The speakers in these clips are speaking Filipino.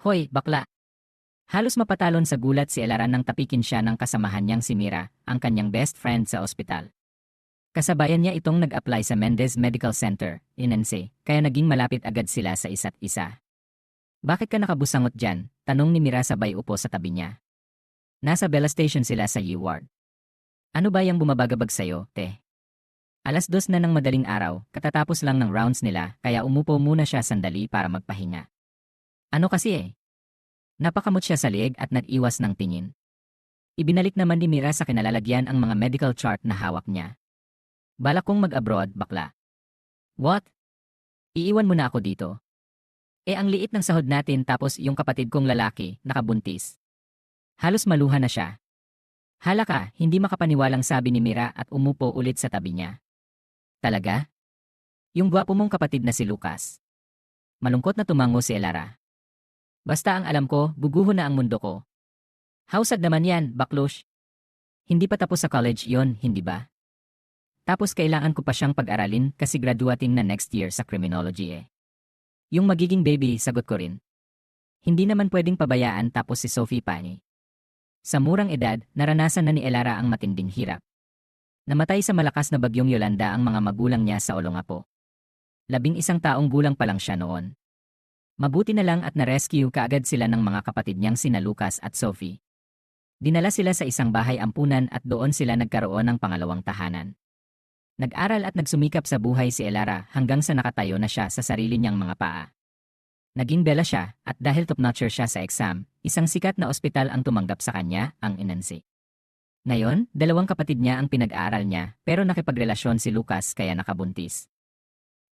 Hoy, bakla! Halos mapatalon sa gulat si Elara nang tapikin siya ng kasamahan niyang si Mira, ang kanyang best friend sa ospital. Kasabayan niya itong nag-apply sa Mendez Medical Center, INNC, kaya naging malapit agad sila sa isa't isa. Bakit ka nakabusangot dyan? Tanong ni Mira sabay upo sa tabi niya. Nasa Bella Station sila sa U-Ward. Ano ba yung bumabagabag sa'yo, te? 2:00 na ng madaling araw, katatapos lang ng rounds nila, kaya umupo muna siya sandali para magpahinga. Ano kasi eh? Napakamot siya sa liig at nag-iwas ng tingin. Ibinalik naman ni Mira sa kinalalagyan ang mga medical chart na hawak niya. Balak kong mag-abroad, bakla. What? Iiwan mo na ako dito. Ang liit ng sahod natin tapos yung kapatid kong lalaki, nakabuntis. Halos maluha na siya. Hala ka, hindi makapaniwalang sabi ni Mira at umupo ulit sa tabi niya. Talaga? Yung gwapo mong kapatid na si Lucas. Malungkot na tumango si Elara. Basta ang alam ko, buguho na ang mundo ko. Hausad naman yan, baklush. Hindi pa tapos sa college yon, hindi ba? Tapos kailangan ko pa siyang pag-aralin kasi graduating na next year sa criminology eh. Yung magiging baby, sagot ko rin. Hindi naman pwedeng pabayaan tapos si Sophie pa ni. Sa murang edad, naranasan na ni Elara ang matinding hirap. Namatay sa malakas na bagyong Yolanda ang mga magulang niya sa Olongapo. 11 taong gulang pa lang siya noon. Mabuti na lang at na-rescue kaagad sila ng mga kapatid niyang sina Lucas at Sophie. Dinala sila sa isang bahay ampunan at doon sila nagkaroon ng pangalawang tahanan. Nag-aral at nagsumikap sa buhay si Elara hanggang sa nakatayo na siya sa sarili niyang mga paa. Naging bela siya at dahil top-notcher siya sa exam, isang sikat na ospital ang tumanggap sa kanya, ang INNC. Ngayon, 2 kapatid niya ang pinag-aaral niya pero nakipagrelasyon si Lucas kaya nakabuntis.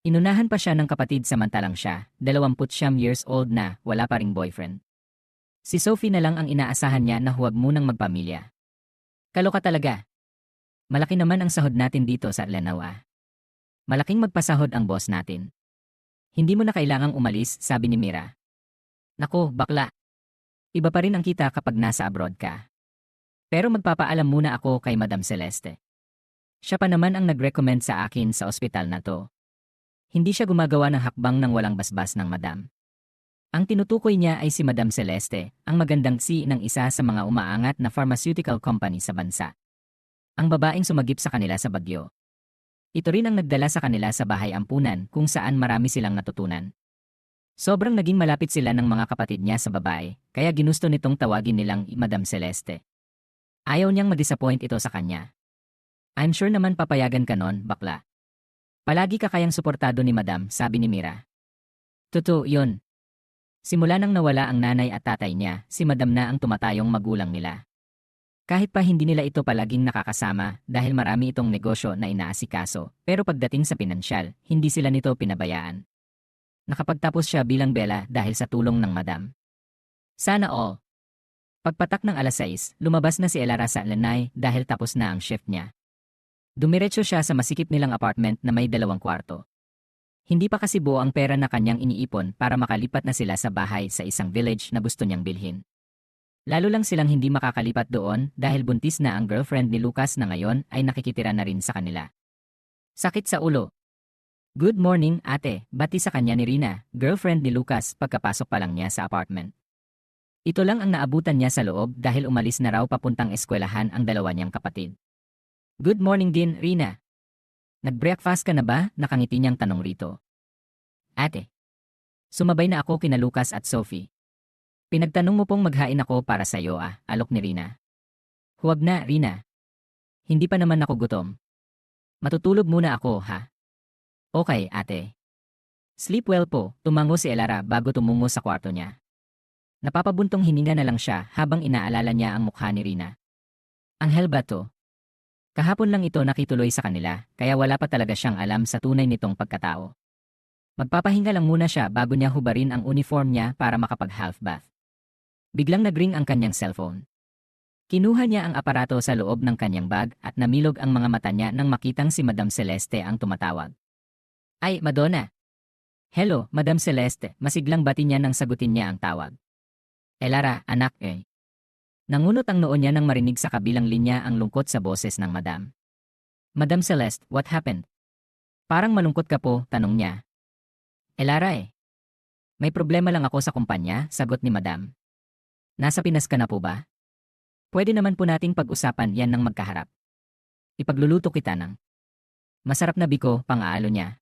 Inunahan pa siya ng kapatid samantalang siya, 29 years old na, wala pa ring boyfriend. Si Sophie na lang ang inaasahan niya na huwag munang magpamilya. Kaloka talaga. Malaki naman ang sahod natin dito sa Lenawa. Malaking magpasahod ang boss natin. Hindi mo na kailangang umalis, sabi ni Mira. Nako, bakla. Iba pa rin ang kita kapag nasa abroad ka. Pero magpapaalam muna ako kay Madam Celeste. Siya pa naman ang nag-recommend sa akin sa ospital na to. Hindi siya gumagawa ng hakbang ng walang basbas ng madam. Ang tinutukoy niya ay si Madam Celeste, ang magandang ng isa sa mga umaangat na pharmaceutical company sa bansa. Ang babaeng sumagip sa kanila sa bagyo. Ito rin ang nagdala sa kanila sa bahay ampunan kung saan marami silang natutunan. Sobrang naging malapit sila ng mga kapatid niya sa babae, kaya ginusto nitong tawagin nilang Madam Celeste. Ayaw niyang ma-disappoint ito sa kanya. I'm sure naman papayagan ka nun, bakla. Palagi ka kayang suportado ni Madam, sabi ni Mira. Totoo yun. Simula nang nawala ang nanay at tatay niya, si Madam na ang tumatayong magulang nila. Kahit pa hindi nila ito palaging nakakasama dahil marami itong negosyo na inaasikaso, pero pagdating sa pinansyal, hindi sila nito pinabayaan. Nakapagtapos siya bilang bela dahil sa tulong ng Madam. Sana all. Pagpatak ng 6:00, lumabas na si Elara sa lanay dahil tapos na ang shift niya. Dumiretso siya sa masikip nilang apartment na may 2 kwarto. Hindi pa kasi buo ang pera na kanyang iniipon para makalipat na sila sa bahay sa isang village na gusto niyang bilhin. Lalo lang silang hindi makakalipat doon dahil buntis na ang girlfriend ni Lucas na ngayon ay nakikitira na rin sa kanila. Sakit sa ulo. Good morning, ate, bati sa kanya ni Rina, girlfriend ni Lucas pagkapasok pa lang niya sa apartment. Ito lang ang naabutan niya sa loob dahil umalis na raw papuntang eskwelahan ang dalawa niyang kapatid. Good morning din, Rina. Nag-breakfast ka na ba? Nakangiti niyang tanong rito. Ate. Sumabay na ako kina Lucas at Sophie. Pinagtanong mo pong maghain ako para sa iyo alok ni Rina. Huwag na, Rina. Hindi pa naman ako gutom. Matutulog muna ako, ha? Okay, ate. Sleep well po, tumango si Elara bago tumungo sa kwarto niya. Napapabuntong hininga na lang siya habang inaalala niya ang mukha ni Rina. Anghel ba to? Kahapon lang ito nakituloy sa kanila, kaya wala pa talaga siyang alam sa tunay nitong pagkatao. Magpapahinga lang muna siya bago niya hubarin ang uniform niya para makapag-half bath. Biglang nagring ang kanyang cellphone. Kinuha niya ang aparato sa loob ng kanyang bag at namilog ang mga mata niya nang makitang si Madam Celeste ang tumatawag. Ay, Madonna! Hello, Madam Celeste, masiglang bati niya nang sagutin niya ang tawag. Elara, anak eh. Nangunot ang noo niya nang marinig sa kabilang linya ang lungkot sa boses ng Madam. Madam Celeste, what happened? Parang malungkot ka po, tanong niya. Elara eh. May problema lang ako sa kumpanya, sagot ni Madam. Nasa Pinas ka na po ba? Pwede naman po nating pag-usapan yan ng magkaharap. Ipagluluto kita ng masarap na biko, pang-aalo niya.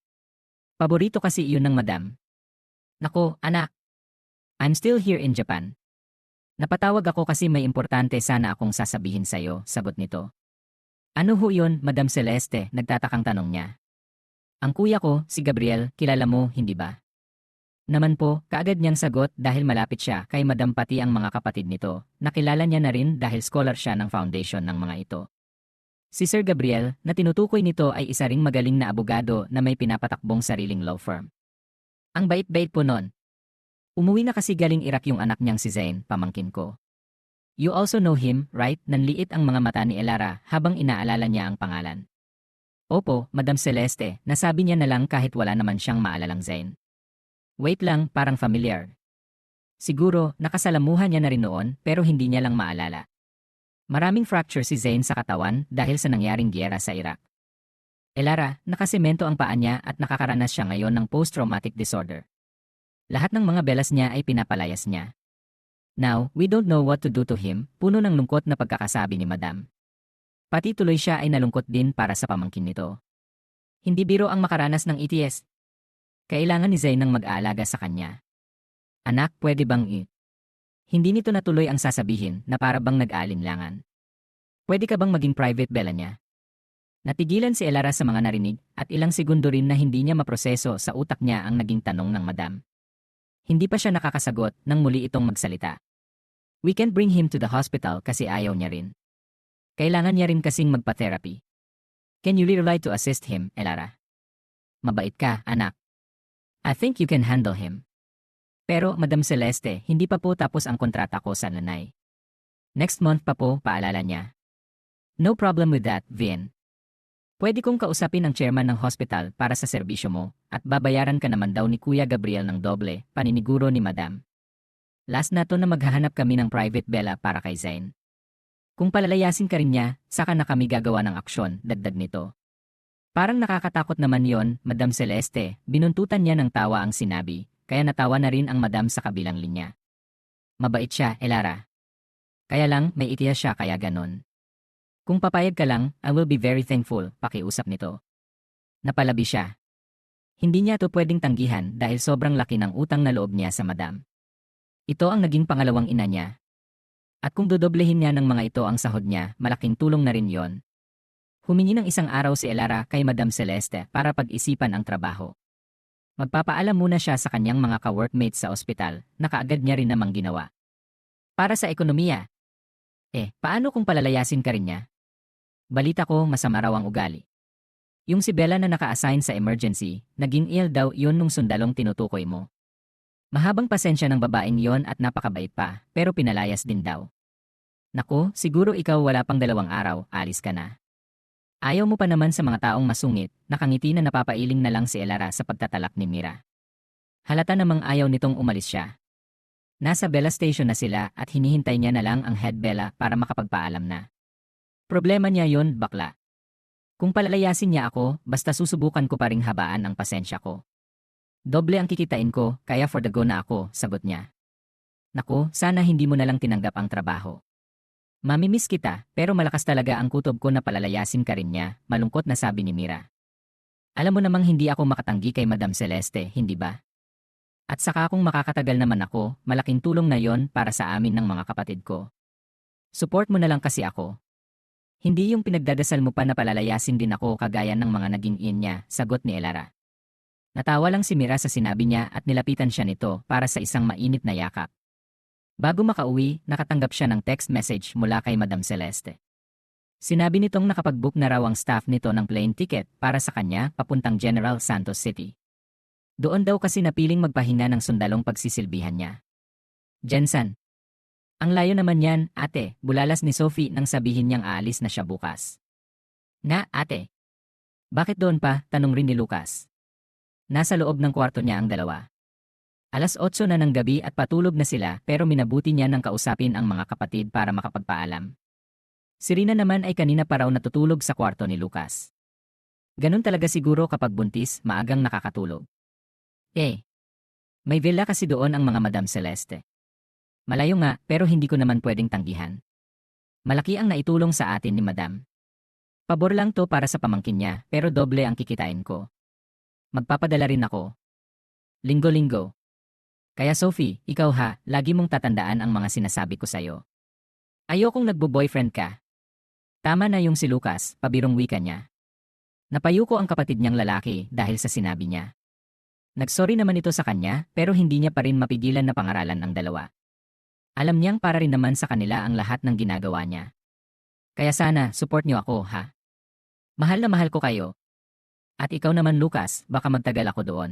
Paborito kasi iyon ng Madam. Nako, anak. I'm still here in Japan. Napatawag ako kasi may importante sana akong sasabihin sa'yo, sagot nito. Ano ho yun, Madam Celeste, nagtatakang tanong niya. Ang kuya ko, si Gabriel, kilala mo, hindi ba? Naman po, kaagad niyang sagot dahil malapit siya kay Madam pati ang mga kapatid nito. Nakilala niya na rin dahil scholar siya ng foundation ng mga ito. Si Sir Gabriel, na tinutukoy nito ay isa ring magaling na abogado na may pinapatakbong sariling law firm. Ang bait-bait po nun. Umuwi na kasi galing Iraq yung anak niyang si Zain, pamangkin ko. You also know him, right? Nanliit ang mga mata ni Elara habang inaalala niya ang pangalan. Opo, Madam Celeste, nasabi niya na lang kahit wala naman siyang maalalang Zain. Wait lang, parang familiar. Siguro, nakasalamuhan niya na rin noon pero hindi niya lang maalala. Maraming fracture si Zain sa katawan dahil sa nangyaring giyera sa Iraq. Elara, nakasemento ang paa niya at nakakaranas siya ngayon ng post-traumatic disorder. Lahat ng mga belas niya ay pinapalayas niya. Now, we don't know what to do to him, puno ng lungkot na pagkakasabi ni Madam. Pati tuloy siya ay nalungkot din para sa pamangkin nito. Hindi biro ang makaranas ng ETS. Kailangan ni Zain ng mag-aalaga sa kanya. Anak, pwede bang Hindi nito natuloy ang sasabihin na para bang nag-aalinlangan. Pwede ka bang maging private bella niya? Natigilan si Elara sa mga narinig at ilang segundo rin na hindi niya maproseso sa utak niya ang naging tanong ng Madam. Hindi pa siya nakakasagot nang muli itong magsalita. We can't bring him to the hospital kasi ayaw niya rin. Kailangan niya rin kasing magpa-therapy. Can you really to assist him, Elara? Mabait ka, anak. I think you can handle him. Pero, Madam Celeste, hindi pa po tapos ang kontrata ko sa nanay. Next month pa po, paalala niya. No problem with that, Vin. Pwede kong kausapin ang chairman ng hospital para sa serbisyo mo at babayaran ka naman daw ni Kuya Gabriel ng doble, paniniguro ni Madam. Last na to na maghahanap kami ng private bella para kay Zain. Kung palalayasin ka rin niya, saka na kami gagawa ng aksyon, dagdag nito. Parang nakakatakot naman yon, Madam Celeste, binuntutan niya ng tawa ang sinabi, kaya natawa na rin ang Madam sa kabilang linya. Mabait siya, Elara. Kaya lang, may itiya siya kaya ganon. Kung papayag ka lang, I will be very thankful, pakiusap nito. Napalabi siya. Hindi niya to pwedeng tanggihan dahil sobrang laki ng utang na loob niya sa Madam. Ito ang naging pangalawang ina niya. At kung dodoblehin niya ng mga ito ang sahod niya, malaking tulong na rin yon. Humingi ng isang araw si Elara kay Madam Celeste para pag-isipan ang trabaho. Magpapaalam muna siya sa kanyang mga ka-workmates sa ospital na kaagad niya rin namang ginawa. Para sa ekonomiya. Paano kung palalayasin ka rin niya? Balita ko masama raw ang ugali. Yung si Bella na naka-assign sa emergency, naging ill daw yun nung sundalong tinutukoy mo. Mahabang pasensya ng babaeng yon at napakabait pa, pero pinalayas din daw. Naku, siguro ikaw wala pang 2 araw, alis ka na. Ayaw mo pa naman sa mga taong masungit, nakangiti na napapailing na lang si Elara sa pagtatalak ni Mira. Halata namang ayaw nitong umalis siya. Nasa Bella Station na sila at hinihintay niya na lang ang head Bella para makapagpaalam na. Problema niya yon, bakla. Kung palalayasin niya ako, basta susubukan ko pa ring habaan ang pasensya ko. Doble ang kikitain ko, kaya for the go na ako, sagot niya. Naku, sana hindi mo na lang tinanggap ang trabaho. Mamimiss kita, pero malakas talaga ang kutob ko na palalayasin ka rin niya, malungkot na sabi ni Mira. Alam mo namang hindi ako makatanggi kay Madam Celeste, hindi ba? At saka kung makakatagal naman ako, malaking tulong na yon para sa amin ng mga kapatid ko. Support mo na lang kasi ako. Hindi yung pinagdadasal mo pa na palalayasin din ako kagaya ng mga naging niya, sagot ni Elara. Natawa lang si Mira sa sinabi niya at nilapitan siya nito para sa isang mainit na yakap. Bago makauwi, nakatanggap siya ng text message mula kay Madam Celeste. Sinabi nitong nakapag-book na raw ang staff nito ng plane ticket para sa kanya papuntang General Santos City. Doon daw kasi napiling magpahinga ng sundalong pagsisilbihan niya. Jensen. Ang layo naman yan, ate, bulalas ni Sophie nang sabihin niyang aalis na siya bukas. Na, ate. Bakit doon pa? Tanong rin ni Lucas. Nasa loob ng kwarto niya ang dalawa. 8:00 na ng gabi at patulog na sila pero minabuti niya nang kausapin ang mga kapatid para makapagpaalam. Si Rina naman ay kanina pa raw natutulog sa kwarto ni Lucas. Ganun talaga siguro kapag buntis, maagang nakakatulog. May villa kasi doon ang mga Madam Celeste. Malayo nga, pero hindi ko naman pwedeng tanggihan. Malaki ang naitulong sa atin ni Madam. Pabor lang to para sa pamangkin niya, pero doble ang kikitain ko. Magpapadala rin ako. Linggo-linggo. Kaya Sophie, ikaw ha, lagi mong tatandaan ang mga sinasabi ko sa'yo. Ayokong nagbo-boyfriend ka. Tama na yung si Lucas, pabirong wika niya. Napayuko ang kapatid niyang lalaki dahil sa sinabi niya. Nagsorry naman ito sa kanya, pero hindi niya pa rin mapigilan na pangaralan ang dalawa. Alam niyang para rin naman sa kanila ang lahat ng ginagawa niya. Kaya sana, support niyo ako, ha? Mahal na mahal ko kayo. At ikaw naman Lucas, baka magtagal ako doon.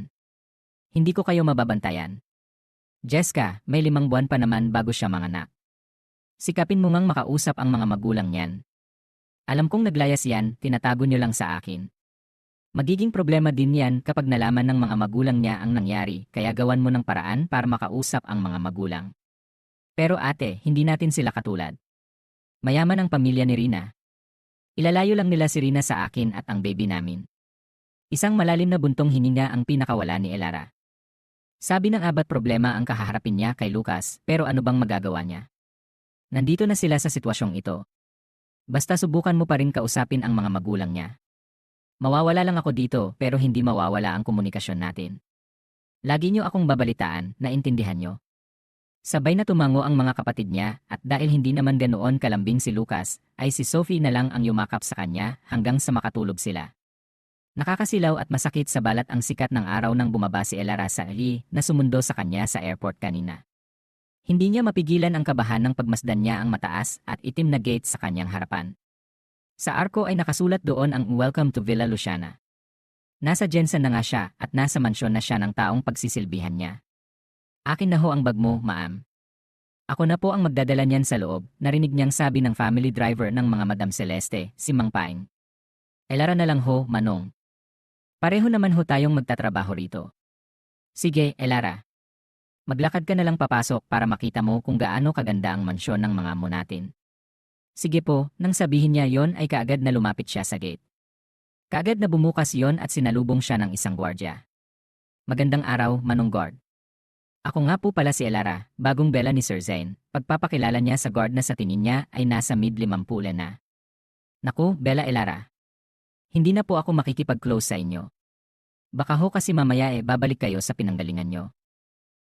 Hindi ko kayo mababantayan. Jessica, may 5 buwan pa naman bago siya manganak. Sikapin mo ngang makausap ang mga magulang niyan. Alam kong naglayas yan, tinatago niyo lang sa akin. Magiging problema din yan kapag nalaman ng mga magulang niya ang nangyari, kaya gawan mo ng paraan para makausap ang mga magulang. Pero ate, hindi natin sila katulad. Mayaman ang pamilya ni Rina. Ilalayo lang nila si Rina sa akin at ang baby namin. Isang malalim na buntong hininga ang pinakawala ni Elara. Sabi ng abat problema ang kahaharapin niya kay Lucas, pero ano bang magagawa niya? Nandito na sila sa sitwasyong ito. Basta subukan mo pa rin kausapin ang mga magulang niya. Mawawala lang ako dito, pero hindi mawawala ang komunikasyon natin. Lagi niyo akong babalitaan, naintindihan niyo. Sabay na tumango ang mga kapatid niya, at dahil hindi naman ganoon kalambing si Lucas, ay si Sophie na lang ang yumakap sa kanya hanggang sa makatulog sila. Nakakasilaw at masakit sa balat ang sikat ng araw nang bumaba si Elara sa Ali na sumundo sa kanya sa airport kanina. Hindi niya mapigilan ang kabahan ng pagmasdan niya ang mataas at itim na gate sa kanyang harapan. Sa arko ay nakasulat doon ang Welcome to Villa Luciana. Nasa Jensen na nga siya at nasa mansyon na siya ng taong pagsisilbihan niya. Akin na ho ang bag mo, ma'am. Ako na po ang magdadala niyan sa loob, narinig niyang sabi ng family driver ng mga Madam Celeste, si Mang Paing. Elara na lang ho, Manong. Pareho naman ho tayong magtatrabaho rito. Sige, Elara. Maglakad ka na lang papasok para makita mo kung gaano kaganda ang mansyon ng mga amo natin. Sige po, nang sabihin niya yon ay kaagad na lumapit siya sa gate. Kaagad na bumukas yon at sinalubong siya ng isang gwardya. Magandang araw, Manong Guard. Ako nga po pala si Elara, bagong bela ni Sir Zane. Pagpapakilala niya sa guard na sa tingin niya ay nasa mid-50 na. Naku, Bella Elara. Hindi na po ako makikipag-close sa inyo. Baka ho kasi mamaya babalik kayo sa pinanggalingan nyo.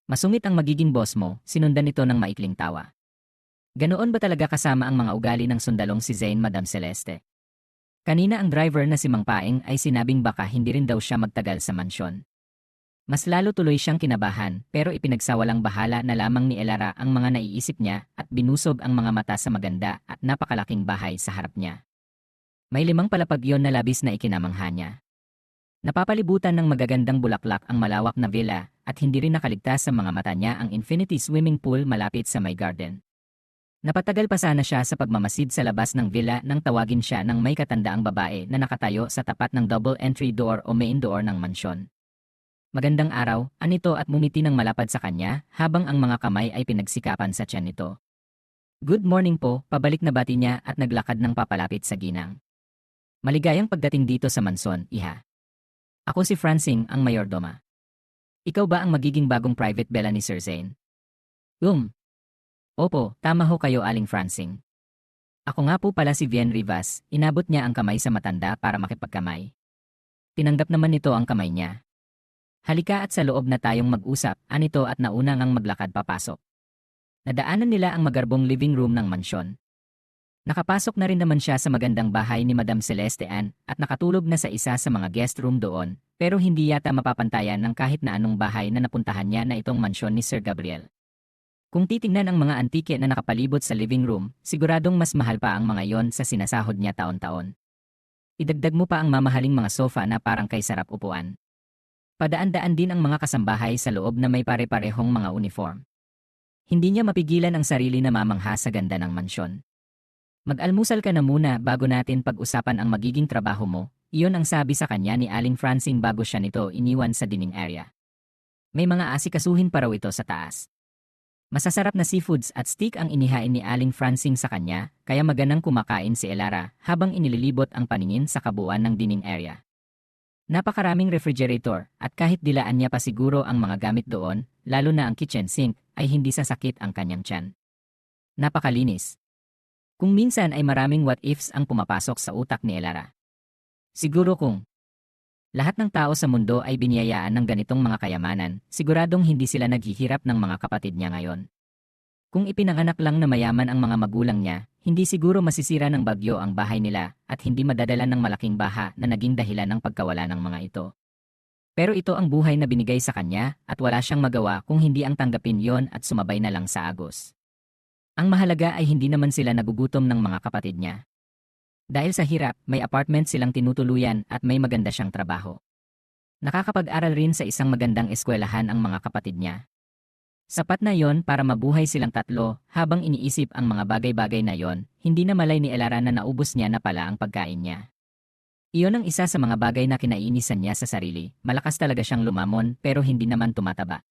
Masungit ang magiging boss mo, sinundan nito ng maikling tawa. Ganoon ba talaga kasama ang mga ugali ng sundalong si Zane Madam Celeste? Kanina ang driver na si Mang Paing ay sinabing baka hindi rin daw siya magtagal sa mansyon. Mas lalo tuloy siyang kinabahan pero ipinagsawalang bahala na lamang ni Elara ang mga naiisip niya at binusog ang mga mata sa maganda at napakalaking bahay sa harap niya. May 5 palapag yon na labis na ikinamangha niya. Napapalibutan ng magagandang bulaklak ang malawak na villa at hindi rin nakaligtas sa mga mata niya ang infinity swimming pool malapit sa may garden. Napatagal pa sana siya sa pagmamasid sa labas ng villa nang tawagin siya ng may katandaang babae na nakatayo sa tapat ng double entry door o main door ng mansyon. Magandang araw, anito at mumiti ng malapad sa kanya habang ang mga kamay ay pinagsikapan sa tiyan nito. Good morning po, pabalik na bati niya at naglakad ng papalapit sa ginang. Maligayang pagdating dito sa manson, iha. Ako si Francine, ang mayordoma. Ikaw ba ang magiging bagong private bella ni Sir Zane? Opo, tama ho kayo Aling Francine. Ako nga po pala si Vien Rivas, inabot niya ang kamay sa matanda para makipagkamay. Tinanggap naman nito ang kamay niya. Halika at sa loob na tayong mag-usap, anito at nauna ngang maglakad papasok. Nadaanan nila ang magarbong living room ng mansyon. Nakapasok na rin naman siya sa magandang bahay ni Madam Celeste Ann at nakatulog na sa isa sa mga guest room doon, pero hindi yata mapapantayan ng kahit na anong bahay na napuntahan niya na itong mansyon ni Sir Gabriel. Kung titingnan ang mga antike na nakapalibot sa living room, siguradong mas mahal pa ang mga yon sa sinasahod niya taon-taon. Idagdag mo pa ang mamahaling mga sofa na parang kay sarap upuan. Padaan-daan din ang mga kasambahay sa loob na may pare-parehong mga uniform. Hindi niya mapigilan ang sarili na mamangha sa ganda ng mansyon. Mag-almusal ka na muna bago natin pag-usapan ang magiging trabaho mo, iyon ang sabi sa kanya ni Aling Francine bago siya nito iniwan sa dining area. May mga asikasuhin pa raw ito sa taas. Masasarap na seafoods at steak ang inihain ni Aling Francine sa kanya, kaya maganang kumakain si Elara habang inililibot ang paningin sa kabuuan ng dining area. Napakaraming refrigerator at kahit dilaan niya pa siguro ang mga gamit doon, lalo na ang kitchen sink, ay hindi sasakit ang kanyang tiyan. Napakalinis. Kung minsan ay maraming what-ifs ang pumapasok sa utak ni Elara. Siguro kung lahat ng tao sa mundo ay biniyayaan ng ganitong mga kayamanan, siguradong hindi sila naghihirap ng mga kapatid niya ngayon. Kung ipinanganak lang na mayaman ang mga magulang niya, hindi siguro masisira ng bagyo ang bahay nila at hindi madadala ng malaking baha na naging dahilan ng pagkawala ng mga ito. Pero ito ang buhay na binigay sa kanya at wala siyang magawa kung hindi ang tanggapin yon at sumabay na lang sa agos. Ang mahalaga ay hindi naman sila nagugutom ng mga kapatid niya. Dahil sa hirap, may apartment silang tinutuluyan at may maganda siyang trabaho. Nakakapag-aral rin sa isang magandang eskwelahan ang mga kapatid niya. Sapat na yon para mabuhay silang tatlo habang iniisip ang mga bagay-bagay na yon, hindi na malay ni Elara na naubos niya na pala ang pagkain niya. Iyon ang isa sa mga bagay na kinainisan niya sa sarili, malakas talaga siyang lumamon pero hindi naman tumataba.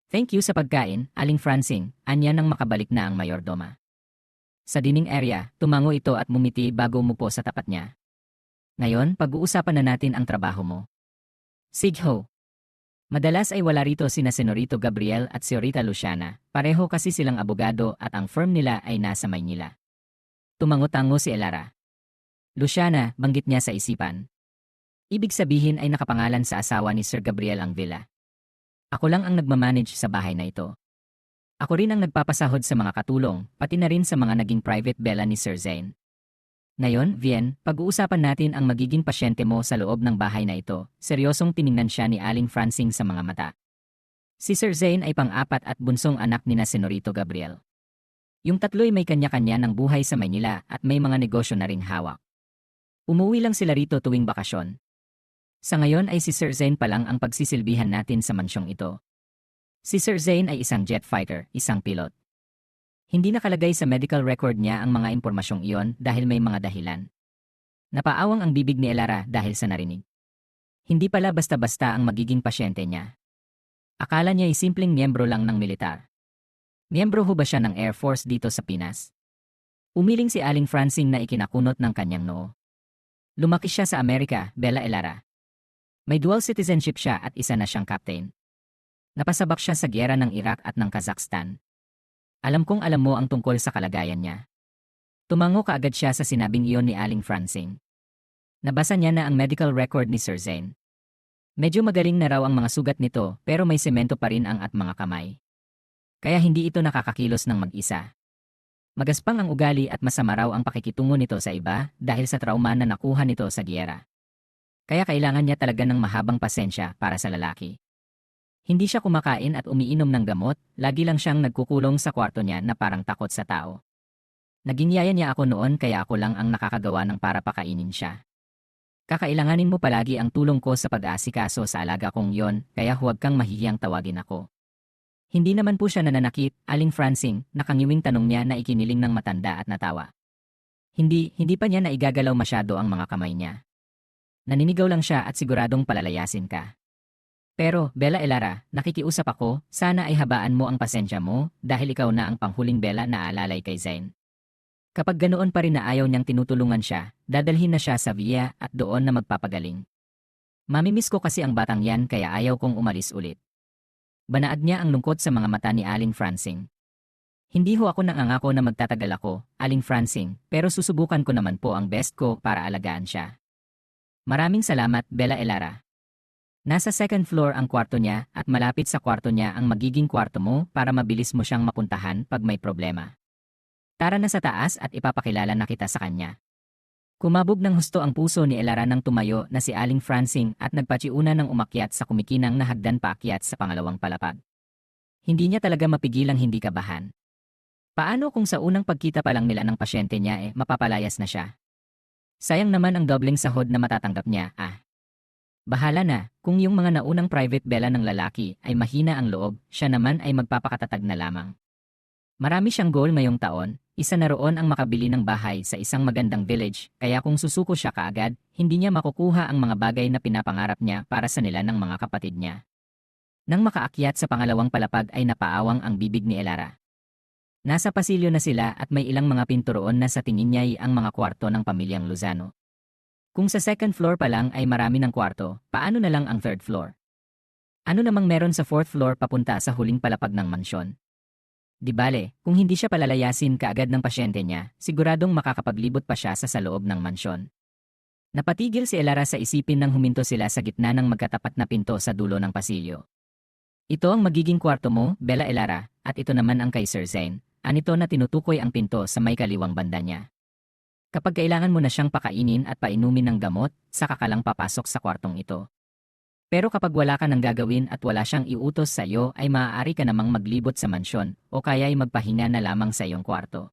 Thank you sa pagkain, Aling Francine, anya nang makabalik na ang mayordoma. Sa dining area, tumango ito at mumiti bago umupo sa tapat niya. Ngayon, pag-uusapan na natin ang trabaho mo. Sigho. Madalas ay wala rito sina Senorito Gabriel at Senorita Luciana, pareho kasi silang abogado at ang firm nila ay nasa Maynila. Tumango-tango si Elara. Luciana, banggit niya sa isipan. Ibig sabihin ay nakapangalan sa asawa ni Sir Gabriel ang villa. Ako lang ang nagmamanage sa bahay na ito. Ako rin ang nagpapasahod sa mga katulong, pati na rin sa mga naging private villa ni Sir Zane. Ngayon, Vien, pag-uusapan natin ang magiging pasyente mo sa loob ng bahay na ito. Seryosong tiningnan siya ni Aling Francine sa mga mata. Si Sir Zane ay pang-apat at bunsong anak ni na Senorito Gabriel. Yung tatlo'y may kanya-kanya ng buhay sa Maynila at may mga negosyo na ring hawak. Umuwi lang sila rito tuwing bakasyon. Sa ngayon ay si Sir Zane pa lang ang pagsisilbihan natin sa mansyong ito. Si Sir Zane ay isang jet fighter, isang pilot. Hindi nakalagay sa medical record niya ang mga impormasyong iyon dahil may mga dahilan. Napaawang ang bibig ni Elara dahil sa narinig. Hindi pala basta-basta ang magiging pasyente niya. Akala niya ay simpleng miyembro lang ng militar. Miyembro ho ba siya ng Air Force dito sa Pinas? Umiling si Aling Francine na ikinakunot ng kanyang noo. Lumaki siya sa Amerika, Bella Elara. May dual citizenship siya at isa na siyang captain. Napasabak siya sa giyera ng Iraq at ng Kazakhstan. Alam kong alam mo ang tungkol sa kalagayan niya. Tumango kaagad siya sa sinabing iyon ni Aling Francine. Nabasa niya na ang medical record ni Sir Zane. Medyo magaling na raw ang mga sugat nito pero may semento pa rin ang at mga kamay. Kaya hindi ito nakakakilos ng mag-isa. Magaspang ang ugali at masama raw ang pakikitungo nito sa iba dahil sa trauma na nakuha nito sa giyera. Kaya kailangan niya talaga ng mahabang pasensya para sa lalaki. Hindi siya kumakain at umiinom ng gamot, lagi lang siyang nagkukulong sa kwarto niya na parang takot sa tao. Naginyaya niya ako noon kaya ako lang ang nakakagawa ng para pakainin siya. Kakailanganin mo palagi ang tulong ko sa pag-aasikaso sa alaga kong yon, kaya huwag kang mahihiyang tawagin ako. Hindi naman po siya nananakit, Aling Francine, nakangiwing tanong niya na ikiniling ng matanda at natawa. Hindi pa niya naigagalaw masyado ang mga kamay niya. Naninigaw lang siya at siguradong palalayasin ka. Pero, Bella Elara, nakikiusap ako, sana ay habaan mo ang pasensya mo dahil ikaw na ang panghuling Bella na aalalay kay Zane. Kapag ganoon pa rin na ayaw niyang tinutulungan siya, dadalhin na siya sa villa at doon na magpapagaling. Mamimiss ko kasi ang batang yan kaya ayaw kong umalis ulit. Banaad niya ang lungkot sa mga mata ni Aling Francine. Hindi ho ako nangangako na magtatagal ako, Aling Francine, pero susubukan ko naman po ang best ko para alagaan siya. Maraming salamat, Bella Elara. Nasa second floor ang kwarto niya at malapit sa kwarto niya ang magiging kwarto mo para mabilis mo siyang mapuntahan pag may problema. Tara na sa taas at ipapakilala na kita sa kanya. Kumabog ng husto ang puso ni Elara nang tumayo na si Aling Francine at nagpatsiuna ng umakyat sa kumikinang na hagdan paakyat sa pangalawang palapag. Hindi niya talaga mapigilang hindi kabahan. Paano kung sa unang pagkita pa lang nila ng pasyente niya mapapalayas na siya? Sayang naman ang dobleng sahod na matatanggap niya, Bahala na, kung yung mga naunang private villa ng lalaki ay mahina ang loob, siya naman ay magpapakatatag na lamang. Marami siyang goal ngayong taon, isa na roon ang makabili ng bahay sa isang magandang village, kaya kung susuko siya kaagad, hindi niya makukuha ang mga bagay na pinapangarap niya para sa nila ng mga kapatid niya. Nang makaakyat sa pangalawang palapag ay napaawang ang bibig ni Elara. Nasa pasilyo na sila at may ilang mga pinturoon na sa tingin niya ay ang mga kwarto ng pamilyang Lozano. Kung sa second floor pa lang ay marami ng kwarto, paano na lang ang third floor? Ano namang meron sa fourth floor papunta sa huling palapag ng mansyon? Di bale, kung hindi siya palalayasin kaagad ng pasyente niya, siguradong makakapaglibot pa siya sa loob ng mansyon. Napatigil si Elara sa isipin nang huminto sila sa gitna ng magkatapat na pinto sa dulo ng pasilyo. Ito ang magiging kwarto mo, Bella Elara, at ito naman ang kay Sir Zane. Anito na tinutukoy ang pinto sa may kaliwang banda niya. Kapag kailangan mo na siyang pakainin at painumin ng gamot, saka ka lang papasok sa kwartong ito. Pero kapag wala ka nang gagawin at wala siyang iutos sa iyo ay maaari ka namang maglibot sa mansyon o kaya ay magpahinga na lamang sa iyong kwarto.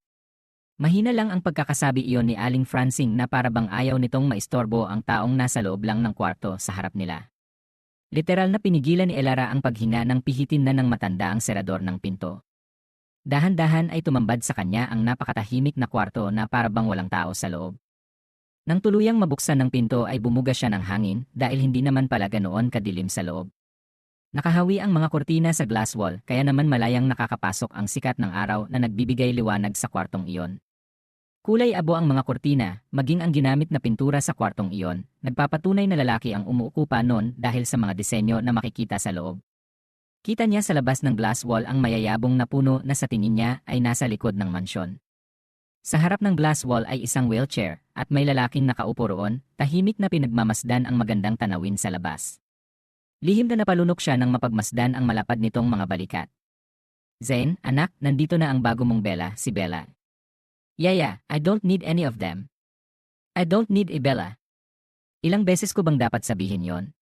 Mahina lang ang pagkakasabi iyon ni Aling Francine na para bang ayaw nitong maistorbo ang taong nasa loob lang ng kwarto sa harap nila. Literal na pinigilan ni Elara ang paghinga nang pihitin na ng matanda ang serador ng pinto. Dahan-dahan ay tumambad sa kanya ang napakatahimik na kwarto na para bang walang tao sa loob. Nang tuluyang mabuksan ng pinto ay bumuga siya ng hangin dahil hindi naman pala ganoon kadilim sa loob. Nakahawi ang mga kurtina sa glass wall kaya naman malayang nakakapasok ang sikat ng araw na nagbibigay liwanag sa kwartong iyon. Kulay abo ang mga kurtina, maging ang ginamit na pintura sa kwartong iyon, nagpapatunay na lalaki ang umuukupa noon dahil sa mga disenyo na makikita sa loob. Kita niya sa labas ng glass wall ang mayayabong na puno na sa tingin niya ay nasa likod ng mansyon. Sa harap ng glass wall ay isang wheelchair at may lalaking nakaupo roon, tahimik na pinagmamasdan ang magandang tanawin sa labas. Lihim na napalunok siya nang mapagmasdan ang malapad nitong mga balikat. Zane, anak, nandito na ang bago mong Bella, si Bella. Yaya, I don't need any of them. I don't need a Bella. Ilang beses ko bang dapat sabihin yon?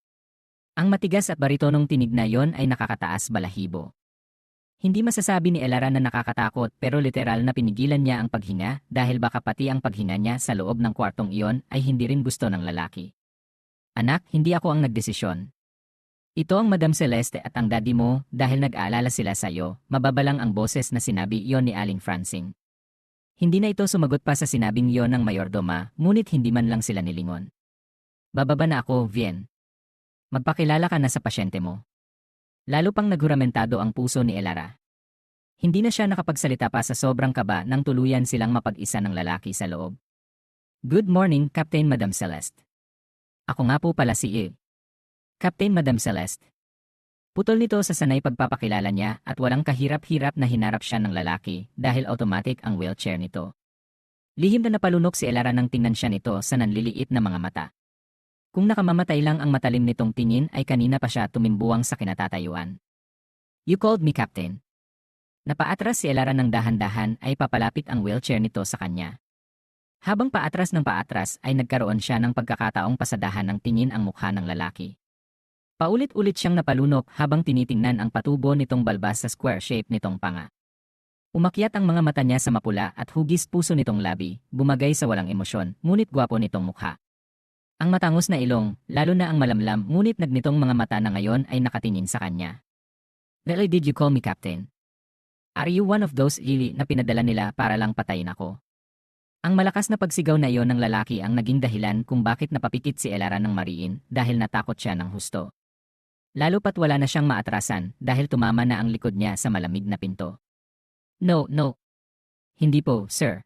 Ang matigas at baritonong tinig na yon ay nakakataas balahibo. Hindi masasabi ni Elara na nakakatakot pero literal na pinigilan niya ang paghinga dahil baka pati ang paghinga niya sa loob ng kwartong iyon ay hindi rin gusto ng lalaki. Anak, hindi ako ang nagdesisyon. Ito ang Madam Celeste at ang daddy mo dahil nag-aalala sila sa iyo, mababalang ang boses na sinabi iyon ni Aling Francine. Hindi na ito sumagot pa sa sinabing iyon ng mayordoma, ngunit hindi man lang sila nilingon. Bababa na ako, Vien. Magpakilala ka na sa pasyente mo. Lalo pang naghuramentado ang puso ni Elara. Hindi na siya nakapagsalita pa sa sobrang kaba nang tuluyan silang mapag-isa ng lalaki sa loob. Good morning, Captain Madam Celeste. Ako nga po pala si E. Captain Madam Celeste. Putol nito sa sanay pagpapakilala niya at walang kahirap-hirap na hinarap siya ng lalaki dahil automatic ang wheelchair nito. Lihim na napalunok si Elara nang tingnan siya nito sa nanliliit na mga mata. Kung nakamamatay lang ang matalim nitong tingin ay kanina pa siya tumimbuwang sa kinatatayuan. You called me Captain. Napaatras si Elara ng dahan-dahan ay papalapit ang wheelchair nito sa kanya. Habang paatras ng paatras ay nagkaroon siya ng pagkakataong pasadahan ng tingin ang mukha ng lalaki. Paulit-ulit siyang napalunok habang tinitingnan ang patubo nitong balbas sa square shape nitong panga. Umakyat ang mga mata niya sa mapula at hugis puso nitong labi, bumagay sa walang emosyon, ngunit gwapo nitong mukha. Ang matangos na ilong, lalo na ang malamlam, ngunit nagnitong mga mata na ngayon ay nakatingin sa kanya. Really, did you call me Captain? Are you one of those ili na pinadala nila para lang patayin ako? Ang malakas na pagsigaw na iyon ng lalaki ang naging dahilan kung bakit napapikit si Elara ng mariin dahil natakot siya ng husto. Lalo pat wala na siyang maatrasan dahil tumama na ang likod niya sa malamig na pinto. No. Hindi po, sir.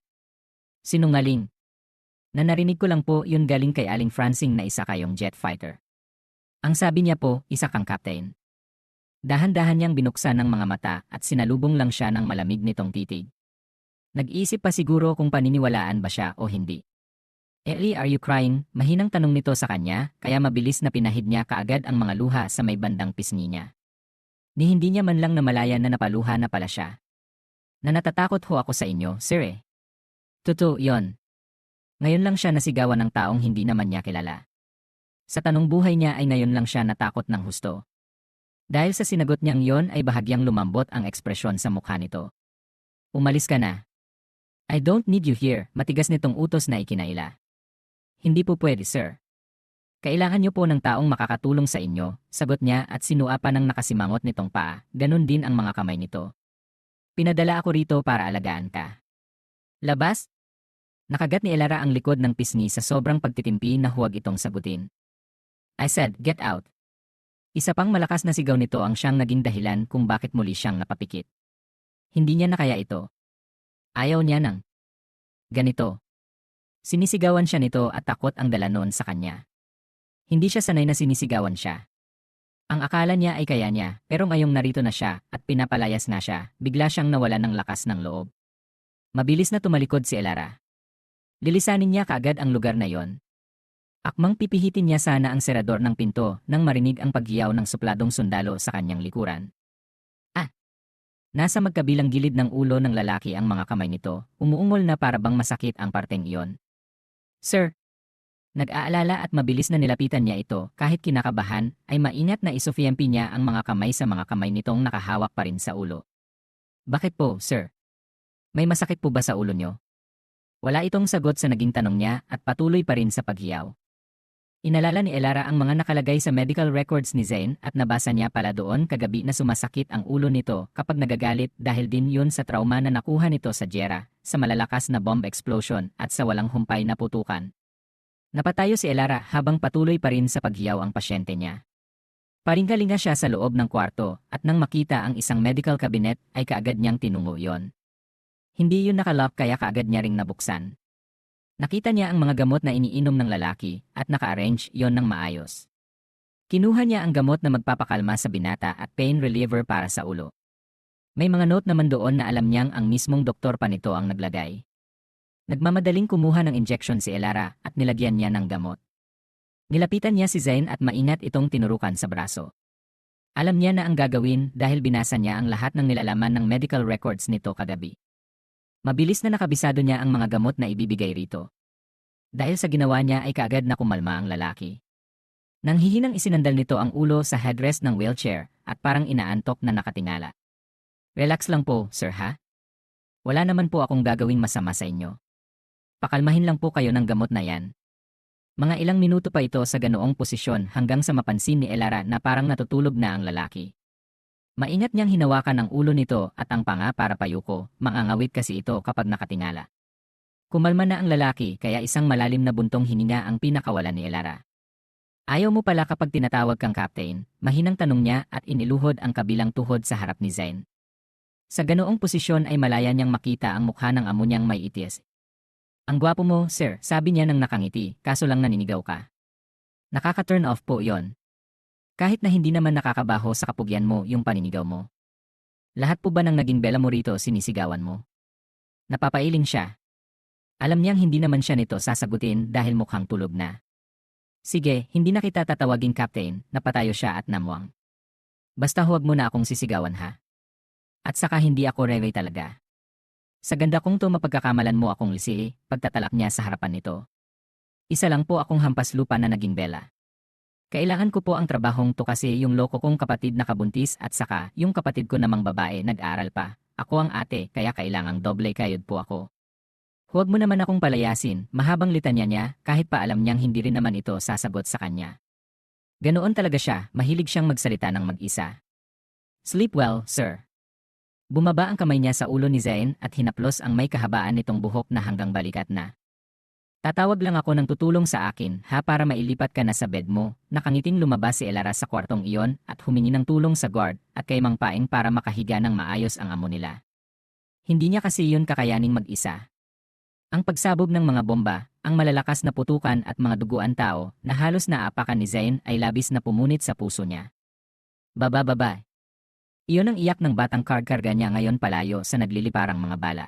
Sinungaling. Narinig ko lang po yun galing kay Aling Francine na isa kayong jet fighter. Ang sabi niya po, isa kang captain. Dahan-dahan niyang binuksan ng mga mata at sinalubong lang siya ng malamig nitong titig. Nag-iisip pa siguro kung paniniwalaan ba siya o hindi. Ellie, are you crying? Mahinang tanong nito sa kanya, kaya mabilis na pinahid niya kaagad ang mga luha sa may bandang pisngi niya. Ni hindi niya man lang namalayan na napaluha na pala siya. Na natatakot ho ako sa inyo, sir eh. Totoo yon. Ngayon lang siya nasigawan ng taong hindi naman niya kilala. Sa tanong buhay niya ay ngayon lang siya natakot ng husto. Dahil sa sinagot niyang yon ay bahagyang lumambot ang ekspresyon sa mukha nito. Umalis ka na. I don't need you here, matigas nitong utos na ikinaila. Hindi po pwede, sir. Kailangan niyo po ng taong makakatulong sa inyo, sagot niya at sinua pa ng nakasimangot nitong paa, ganun din ang mga kamay nito. Pinadala ako rito para alagaan ka. Labas? Nakagat ni Elara ang likod ng pisngi sa sobrang pagtitimpi na huwag itong sagutin. I said, get out. Isa pang malakas na sigaw nito ang siyang naging dahilan kung bakit muli siyang napapikit. Hindi niya na kaya ito. Ayaw niya ng ganito. Sinisigawan siya nito at takot ang dala noon sa kanya. Hindi siya sanay na sinisigawan siya. Ang akala niya ay kaya niya, pero ngayong narito na siya at pinapalayas na siya, bigla siyang nawala ng lakas ng loob. Mabilis na tumalikod si Elara. Lilisanin niya kaagad ang lugar na yon. Akmang pipihitin niya sana ang serador ng pinto nang marinig ang paghiyaw ng supladong sundalo sa kanyang likuran. Nasa magkabilang gilid ng ulo ng lalaki ang mga kamay nito, umuungol na para bang masakit ang parteng iyon. Sir! Nag-aalala at mabilis na nilapitan niya ito kahit kinakabahan ay maingat na isufiyempi niya ang mga kamay sa mga kamay nitong nakahawak pa rin sa ulo. Bakit po, sir? May masakit po ba sa ulo niyo? Wala itong sagot sa naging tanong niya at patuloy pa rin sa paghiyaw. Inalala ni Elara ang mga nakalagay sa medical records ni Zain at nabasa niya pala doon kagabi na sumasakit ang ulo nito kapag nagagalit dahil din yun sa trauma na nakuha nito sa Jera, sa malalakas na bomb explosion at sa walang humpay na putukan. Napatayo si Elara habang patuloy pa rin sa paghiyaw ang pasyente niya. Paringalinga siya sa loob ng kwarto at nang makita ang isang medical cabinet ay kaagad niyang tinungo yon. Hindi yun nakalock kaya kaagad niya ring nabuksan. Nakita niya ang mga gamot na iniinom ng lalaki at naka-arrange yon ng maayos. Kinuha niya ang gamot na magpapakalma sa binata at pain reliever para sa ulo. May mga note naman doon na alam niyang ang mismong doktor pa nito ang naglagay. Nagmamadaling kumuha ng injection si Elara at nilagyan niya ng gamot. Nilapitan niya si Zain at maingat itong tinurukan sa braso. Alam niya na ang gagawin dahil binasa niya ang lahat ng nilalaman ng medical records nito kagabi. Mabilis na nakabisado niya ang mga gamot na ibibigay rito. Dahil sa ginawa niya ay kaagad na kumalma ang lalaki. Nang hihinang isinandal nito ang ulo sa headrest ng wheelchair at parang inaantok na nakatingala. Relax lang po, sir ha? Wala naman po akong gagawing masama sa inyo. Pakalmahin lang po kayo ng gamot na yan. Mga ilang minuto pa ito sa ganoong posisyon hanggang sa mapansin ni Elara na parang natutulog na ang lalaki. Maingat niyang hinawakan ang ulo nito at ang panga para payuko, mangangawit kasi ito kapag nakatingala. Kumalma na ang lalaki kaya isang malalim na buntong hininga ang pinakawalan ni Elara. Ayaw mo pala kapag tinatawag kang captain, mahinang tanong niya at iniluhod ang kabilang tuhod sa harap ni Zain. Sa ganoong posisyon ay malaya niyang makita ang mukha ng amo niyang may itis. Ang gwapo mo, sir, sabi niya nang nakangiti, kaso lang naninigaw ka. Nakaka-turn off po yon. Kahit na hindi naman nakakabaho sa kapugyan mo yung paninigaw mo. Lahat po ba ng naging bela mo rito sinisigawan mo? Napapailing siya. Alam niyang hindi naman siya nito sasagutin dahil mukhang tulog na. Sige, hindi na kita tatawagin captain, napatayo siya at namuwang. Basta huwag mo na akong sisigawan ha. At saka hindi ako reway talaga. Sa ganda kong to mapagkakamalan mo akong lisi, pagtatalak niya sa harapan nito. Isa lang po akong hampas lupa na naging bela. Kailangan ko po ang trabahong to kasi yung loko kong kapatid nakabuntis at saka yung kapatid ko namang babae nag-aral pa. Ako ang ate kaya kailangang doble kayod po ako. Huwag mo naman akong palayasin, mahabang litanya niya kahit pa alam niyang hindi rin naman ito sasagot sa kanya. Ganoon talaga siya, mahilig siyang magsalita ng mag-isa. Sleep well, sir. Bumaba ang kamay niya sa ulo ni Zain at hinaplos ang may kahabaan nitong buhok na hanggang balikat na. Tatawag lang ako ng tutulong sa akin ha para mailipat ka na sa bed mo. Nakangiting lumabas si Elara sa kwartong iyon at humingi ng tulong sa guard at kay Mang Paeng para makahiga ng maayos ang amo nila. Hindi niya kasi yun kakayaning mag-isa. Ang pagsabog ng mga bomba, ang malalakas na putukan at mga duguan tao na halos naapakan ni Zain ay labis na pumunit sa puso niya. Baba. Iyon ang iyak ng batang karga niya ngayon palayo sa nagliliparang mga bala.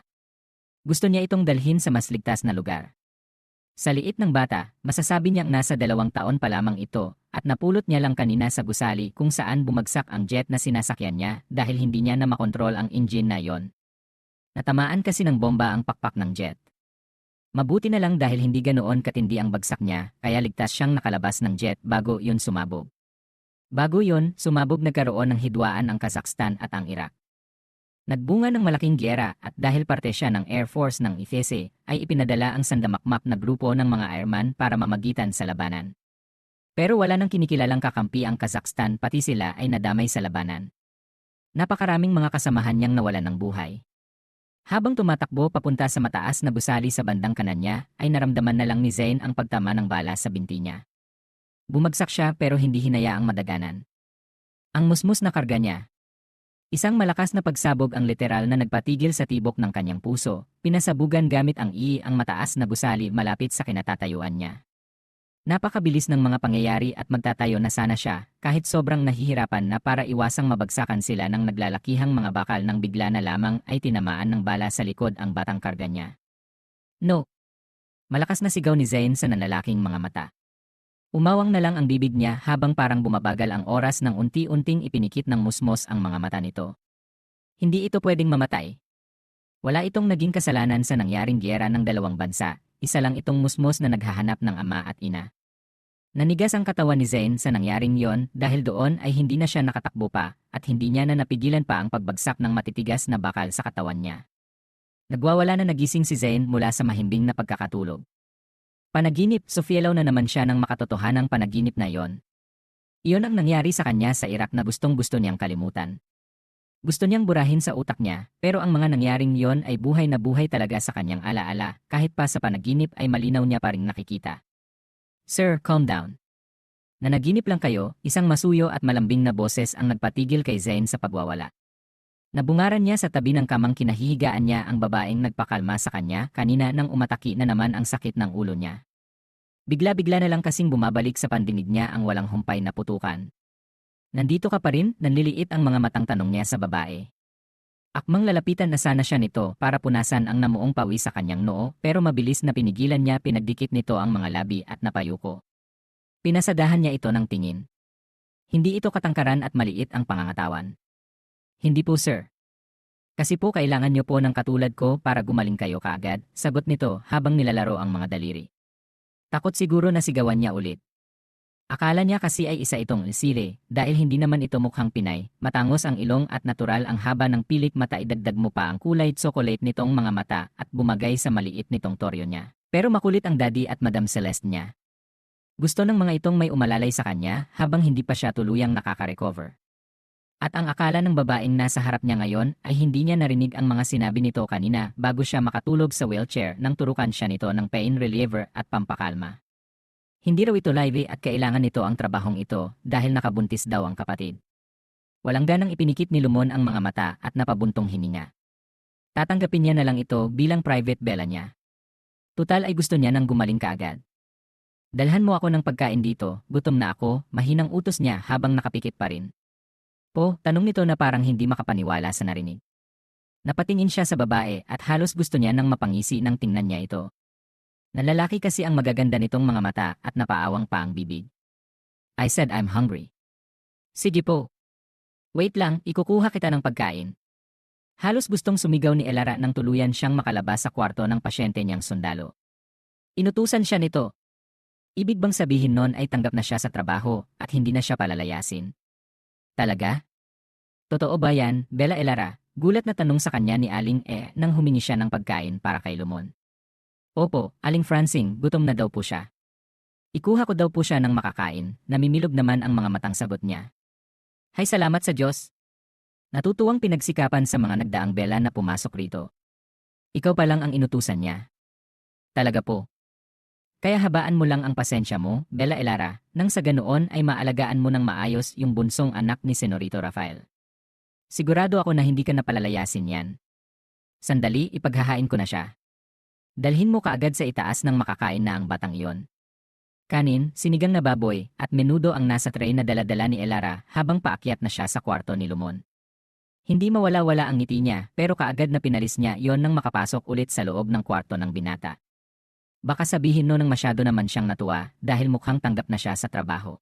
Gusto niya itong dalhin sa mas ligtas na lugar. Sa liit ng bata, masasabi niyang nasa 2 taon pa lamang ito at napulot niya lang kanina sa gusali kung saan bumagsak ang jet na sinasakyan niya dahil hindi niya na makontrol ang engine na yon. Natamaan kasi ng bomba ang pakpak ng jet. Mabuti na lang dahil hindi ganoon katindi ang bagsak niya kaya ligtas siyang nakalabas ng jet bago yun sumabog. Bago yun, sumabog nagkaroon ng hidwaan ang Kazakhstan at ang Iraq. Nagbunga ng malaking giyera at dahil parte siya ng Air Force ng IFESE, ay ipinadala ang sandamakmak na grupo ng mga airman para mamagitan sa labanan. Pero wala nang kinikilalang kakampi ang Kazakhstan pati sila ay nadamay sa labanan. Napakaraming mga kasamahan niyang nawalan ng buhay. Habang tumatakbo papunta sa mataas na gusali sa bandang kanan niya, ay naramdaman na lang ni Zain ang pagtama ng bala sa binti niya. Bumagsak siya pero hindi hinayaang madaganan. Ang musmus na karga niya. Isang malakas na pagsabog ang literal na nagpatigil sa tibok ng kanyang puso, pinasabugan gamit ang ang mataas na gusali malapit sa kinatatayuan niya. Napakabilis ng mga pangyayari at magtatayo na sana siya, kahit sobrang nahihirapan na para iwasang mabagsakan sila ng naglalakihang mga bakal nang bigla na lamang ay tinamaan ng bala sa likod ang batang karga niya. No! Malakas na sigaw ni Zayn sa nanlalaking mga mata. Umawang na lang ang bibig niya habang parang bumabagal ang oras ng unti-unting ipinikit ng musmos ang mga mata nito. Hindi ito pwedeng mamatay. Wala itong naging kasalanan sa nangyaring giyera ng dalawang bansa, isa lang itong musmos na naghahanap ng ama at ina. Nanigas ang katawan ni Zayn sa nangyaring yon dahil doon ay hindi na siya nakatakbo pa at hindi niya na napigilan pa ang pagbagsak ng matitigas na bakal sa katawan niya. Nagwawala na nagising si Zayn mula sa mahimbing na pagkakatulog. Panaginip, sufielaw na naman siya ng makatotohanang panaginip na iyon. Iyon ang nangyari sa kanya sa Iraq na gustong-gusto niyang kalimutan. Gusto niyang burahin sa utak niya, pero ang mga nangyaring iyon ay buhay na buhay talaga sa kanyang alaala, kahit pa sa panaginip ay malinaw niya pa ring nakikita. Sir, calm down. Nanaginip lang kayo, isang masuyo at malambing na boses ang nagpatigil kay Zayn sa pagwawala. Nabungaran niya sa tabi ng kamang kinahihigaan niya ang babaeng nagpakalma sa kanya kanina nang umataki na naman ang sakit ng ulo niya. Bigla-bigla na lang kasing bumabalik sa pandinig niya ang walang humpay na putukan. Nandito ka pa rin, nanliliit ang mga matang tanong niya sa babae. Akmang lalapitan na sana siya nito para punasan ang namuong pawi sa kanyang noo pero mabilis na pinigilan niya pinagdikit nito ang mga labi at napayuko. Pinasadahan niya ito ng tingin. Hindi ito katangkaran at maliit ang pangangatawan. Hindi po sir. Kasi po kailangan niyo po ng katulad ko para gumaling kayo kaagad, sagot nito habang nilalaro ang mga daliri. Takot siguro na sigawan niya ulit. Akala niya kasi ay isa itong sile, dahil hindi naman ito mukhang Pinay, matangos ang ilong at natural ang haba ng pilik mata idagdag mo pa ang kulay tsokolate nitong mga mata at bumagay sa maliit nitong toryo niya. Pero makulit ang daddy at Madam Celeste niya. Gusto ng mga itong may umalalay sa kanya habang hindi pa siya tuluyang nakaka-recover. At ang akala ng babaeng nasa harap niya ngayon ay hindi niya narinig ang mga sinabi nito kanina bago siya makatulog sa wheelchair nang turukan siya nito ng pain reliever at pampakalma. Hindi raw ito live at kailangan nito ang trabahong ito dahil nakabuntis daw ang kapatid. Walang ganang ipinikit ni Lumon ang mga mata at napabuntong hininga. Tatanggapin niya na lang ito bilang private bella niya. Tutal ay gusto niya nang gumaling kaagad. Dalhan mo ako ng pagkain dito, gutom na ako, mahinang utos niya habang nakapikit pa rin. Po, tanong nito na parang hindi makapaniwala sa narinig. Napatingin siya sa babae at halos gusto niya nang mapangisi nang tingnan niya ito. Nalalaki kasi ang magaganda nitong mga mata at napaawang pa ang bibig. I said I'm hungry. Sige po. Wait lang, ikukuha kita ng pagkain. Halos gustong sumigaw ni Elara nang tuluyan siyang makalabas sa kwarto ng pasyente niyang sundalo. Inutusan siya nito. Ibig bang sabihin nun ay tanggap na siya sa trabaho at hindi na siya palalayasin? Talaga? Totoo ba yan, Bella Elara? Gulat na tanong sa kanya ni Aling nang humingi siya ng pagkain para kay Lumon. Opo, Aling Francine, gutom na daw po siya. Ikuha ko daw po siya ng makakain, namimilog naman ang mga matang sagot niya. Hay salamat sa Diyos. Natutuwang pinagsikapan sa mga nagdaang Bella na pumasok rito. Ikaw pa lang ang inutusan niya. Talaga po. Kaya habaan mo lang ang pasensya mo, Bella Elara, nang sa ganoon ay maalagaan mo ng maayos yung bunsong anak ni Senorito Rafael. Sigurado ako na hindi ka napalalayasin yan. Sandali, ipaghahain ko na siya. Dalhin mo kaagad sa itaas ng makakain na ang batang iyon. Kanin, sinigang na baboy, at menudo ang nasa tray na daladala ni Elara habang paakyat na siya sa kwarto ni Lumon. Hindi mawala-wala ang ngiti niya pero kaagad na pinalis niya yon nang makapasok ulit sa loob ng kwarto ng binata. Baka sabihin no nang masyado naman siyang natuwa dahil mukhang tanggap na siya sa trabaho.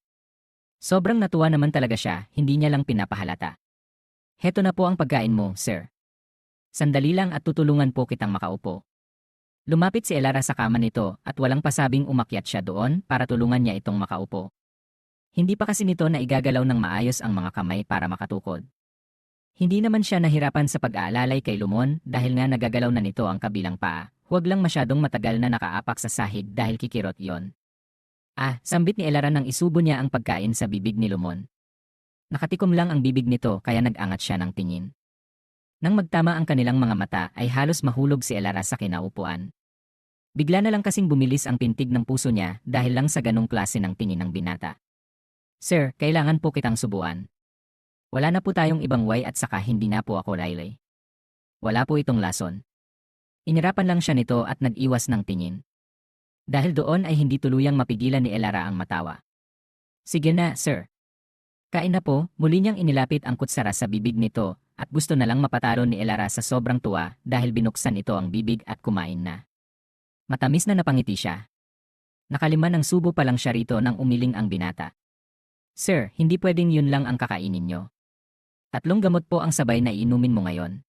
Sobrang natuwa naman talaga siya, hindi niya lang pinapahalata. Heto na po ang pagkain mo, sir. Sandali lang at tutulungan po kitang makaupo. Lumapit si Elara sa kama nito at walang pasabing umakyat siya doon para tulungan niya itong makaupo. Hindi pa kasi nito na igagalaw ng maayos ang mga kamay para makatukod. Hindi naman siya nahirapan sa pag-aalalay kay Lumon dahil nga nagagalaw na nito ang kabilang paa. Huwag lang masyadong matagal na nakaapak sa sahig dahil kikirot yon. Sambit ni Elara nang isubo niya ang pagkain sa bibig ni Lumon. Nakatikom lang ang bibig nito kaya nag-angat siya ng tingin. Nang magtama ang kanilang mga mata ay halos mahulog si Elara sa kinaupuan. Bigla na lang kasing bumilis ang pintig ng puso niya dahil lang sa ganong klase ng tingin ng binata. Sir, kailangan po kitang subuan. Wala na po tayong ibang way at saka hindi na po ako Riley. Wala po itong lason. Inirapan lang siya nito at nag-iwas ng tingin. Dahil doon ay hindi tuluyang mapigilan ni Elara ang matawa. Sige na, sir. Kain na po, muli niyang inilapit ang kutsara sa bibig nito at gusto na lang mapatalo ni Elara sa sobrang tuwa dahil binuksan ito ang bibig at kumain na. Matamis na napangiti siya. Nakaliman ng subo pa lang siya rito nang umiling ang binata. Sir, hindi pwedeng yun lang ang kakainin nyo. 3 gamot po ang sabay na iinumin mo ngayon.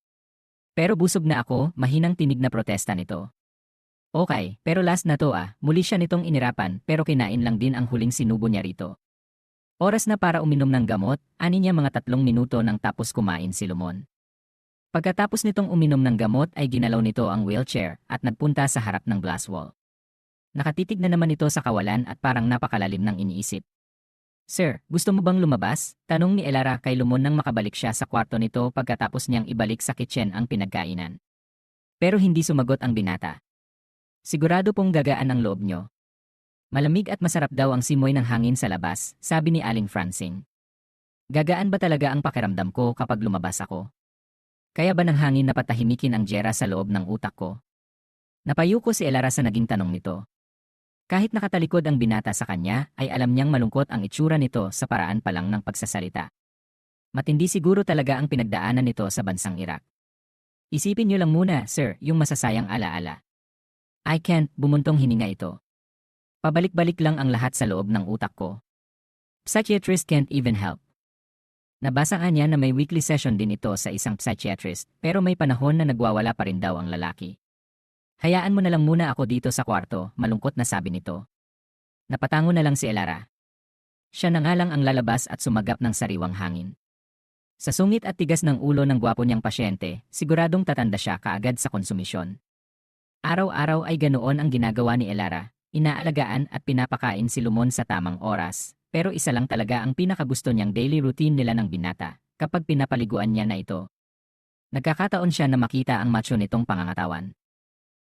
Pero busog na ako, mahinang tinig na protesta nito. Okay, pero last na to muli siya nitong inirapan pero kinain lang din ang huling sinubo niya rito. Oras na para uminom ng gamot, ani niya mga 3 minuto nang tapos kumain si Lumon. Pagkatapos nitong uminom ng gamot ay ginalaw nito ang wheelchair at nagpunta sa harap ng glass wall. Nakatitig na naman ito sa kawalan at parang napakalalim ng iniisip. Sir, gusto mo bang lumabas? Tanong ni Elara kay Lumon nang makabalik siya sa kwarto nito pagkatapos niyang ibalik sa kitchen ang pinagkainan. Pero hindi sumagot ang binata. Sigurado pong gagaan ang loob nyo. Malamig at masarap daw ang simoy ng hangin sa labas, sabi ni Aling Francine. Gagaan ba talaga ang pakiramdam ko kapag lumabas ako? Kaya ba ng hangin na patahimikin ang jera sa loob ng utak ko? Napayuko si Elara sa naging tanong nito. Kahit nakatalikod ang binata sa kanya, ay alam niyang malungkot ang itsura nito sa paraan pa lang ng pagsasalita. Matindi siguro talaga ang pinagdaanan nito sa bansang Iraq. Isipin niyo lang muna, sir, yung masasayang alaala. I can't, bumuntong hininga ito. Pabalik-balik lang ang lahat sa loob ng utak ko. Psychiatrist can't even help. Nabasa nga niya na may weekly session din ito sa isang psychiatrist, pero may panahon na nagwawala pa rin daw ang lalaki. Hayaan mo na lang muna ako dito sa kwarto, malungkot na sabi nito. Napatango na lang si Elara. Siya na nga lang ang lalabas at sumagap ng sariwang hangin. Sa sungit at tigas ng ulo ng gwapo niyang pasyente, siguradong tatanda siya kaagad sa konsumisyon. Araw-araw ay ganoon ang ginagawa ni Elara, inaalagaan at pinapakain si Lumon sa tamang oras, pero isa lang talaga ang pinakagusto niyang daily routine nila ng binata, kapag pinapaliguan niya na ito. Nagkakataon siya na makita ang macho nitong pangangatawan.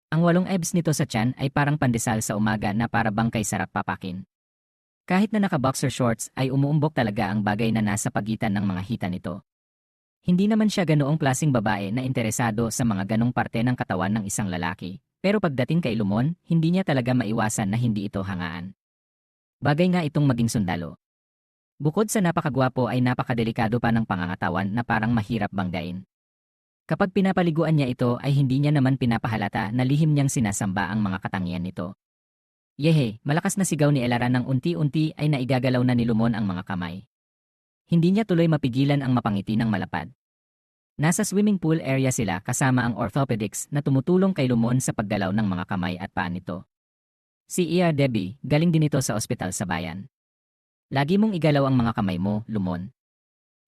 Ang 8 abs nito sa tiyan ay parang pandesal sa umaga na para bang kay sarap papakin. Kahit na naka-boxer shorts ay umuumbok talaga ang bagay na nasa pagitan ng mga hita nito. Hindi naman siya ganoong klaseng babae na interesado sa mga ganong parte ng katawan ng isang lalaki, pero pagdating kay Lumon, hindi niya talaga maiwasan na hindi ito hangaan. Bagay nga itong maging sundalo. Bukod sa napakagwapo ay napakadelikado pa ng pangangatawan na parang mahirap banggain. Kapag pinapaliguan niya ito ay hindi niya naman pinapahalata na lihim niyang sinasamba ang mga katangian nito. Yehe, malakas na sigaw ni Elara nang unti-unti ay naigagalaw na ni Lumon ang mga kamay. Hindi niya tuloy mapigilan ang mapangiti ng malapad. Nasa swimming pool area sila kasama ang orthopedics na tumutulong kay Lumon sa paggalaw ng mga kamay at paa nito. Si Ia Debbie, galing din ito sa ospital sa bayan. Lagi mong igalaw ang mga kamay mo, Lumon.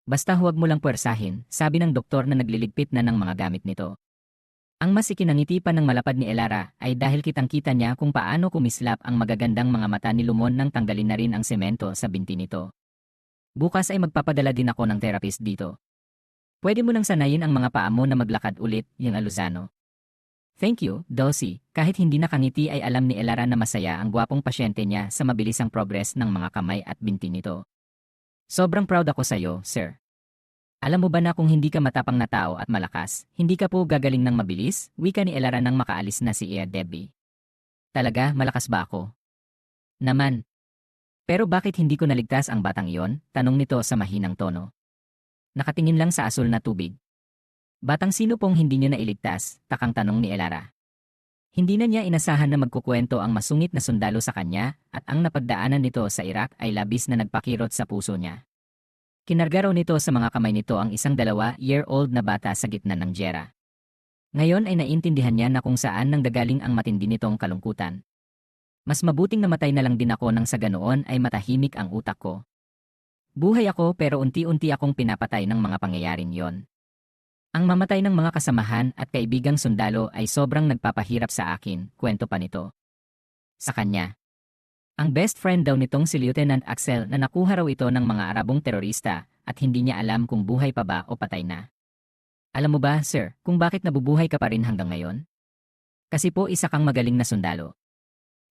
Basta huwag mo lang puwersahin, sabi ng doktor na nagliligpit na ng mga gamit nito. Ang mas ikinangiti pa ng malapad ni Elara ay dahil kitang-kita niya kung paano kumislap ang magagandang mga mata ni Lumon nang tanggalin na rin ang semento sa binti nito. Bukas ay magpapadala din ako ng therapist dito. Pwede mo nang sanayin ang mga paa mo na maglakad ulit, yung Aluzano. Thank you, Dulcie. Kahit hindi nakangiti ay alam ni Elara na masaya ang gwapong pasyente niya sa mabilisang progress ng mga kamay at binti nito. Sobrang proud ako sa'yo, sir. Alam mo ba na kung hindi ka matapang na tao at malakas, hindi ka po gagaling ng mabilis? Wika ni Elara nang makaalis na si Ia Debbie. Talaga, malakas ba ako? Naman. Pero bakit hindi ko naligtas ang batang iyon? Tanong nito sa mahinang tono. Nakatingin lang sa asul na tubig. Batang sino pong hindi niyo nailigtas? Takang tanong ni Elara. Hindi na niya inasahan na magkukwento ang masungit na sundalo sa kanya at ang napagdaanan nito sa Iraq ay labis na nagpakirot sa puso niya. Kinarga raw nito sa mga kamay nito ang isang 2-year-old na bata sa gitna ng jera. Ngayon ay naintindihan niya na kung saan nanggagaling ang matindi nitong kalungkutan. Mas mabuting namatay na lang din ako nang sa ganoon ay matahimik ang utak ko. Buhay ako pero unti-unti akong pinapatay ng mga pangyayaring yon. Ang mamatay ng mga kasamahan at kaibigang sundalo ay sobrang nagpapahirap sa akin, kwento pa nito. Sa kanya. Ang best friend daw nitong si Lieutenant Axel na nakuha raw ito ng mga Arabong terorista at hindi niya alam kung buhay pa ba o patay na. Alam mo ba, sir, kung bakit nabubuhay ka pa rin hanggang ngayon? Kasi po isa kang magaling na sundalo.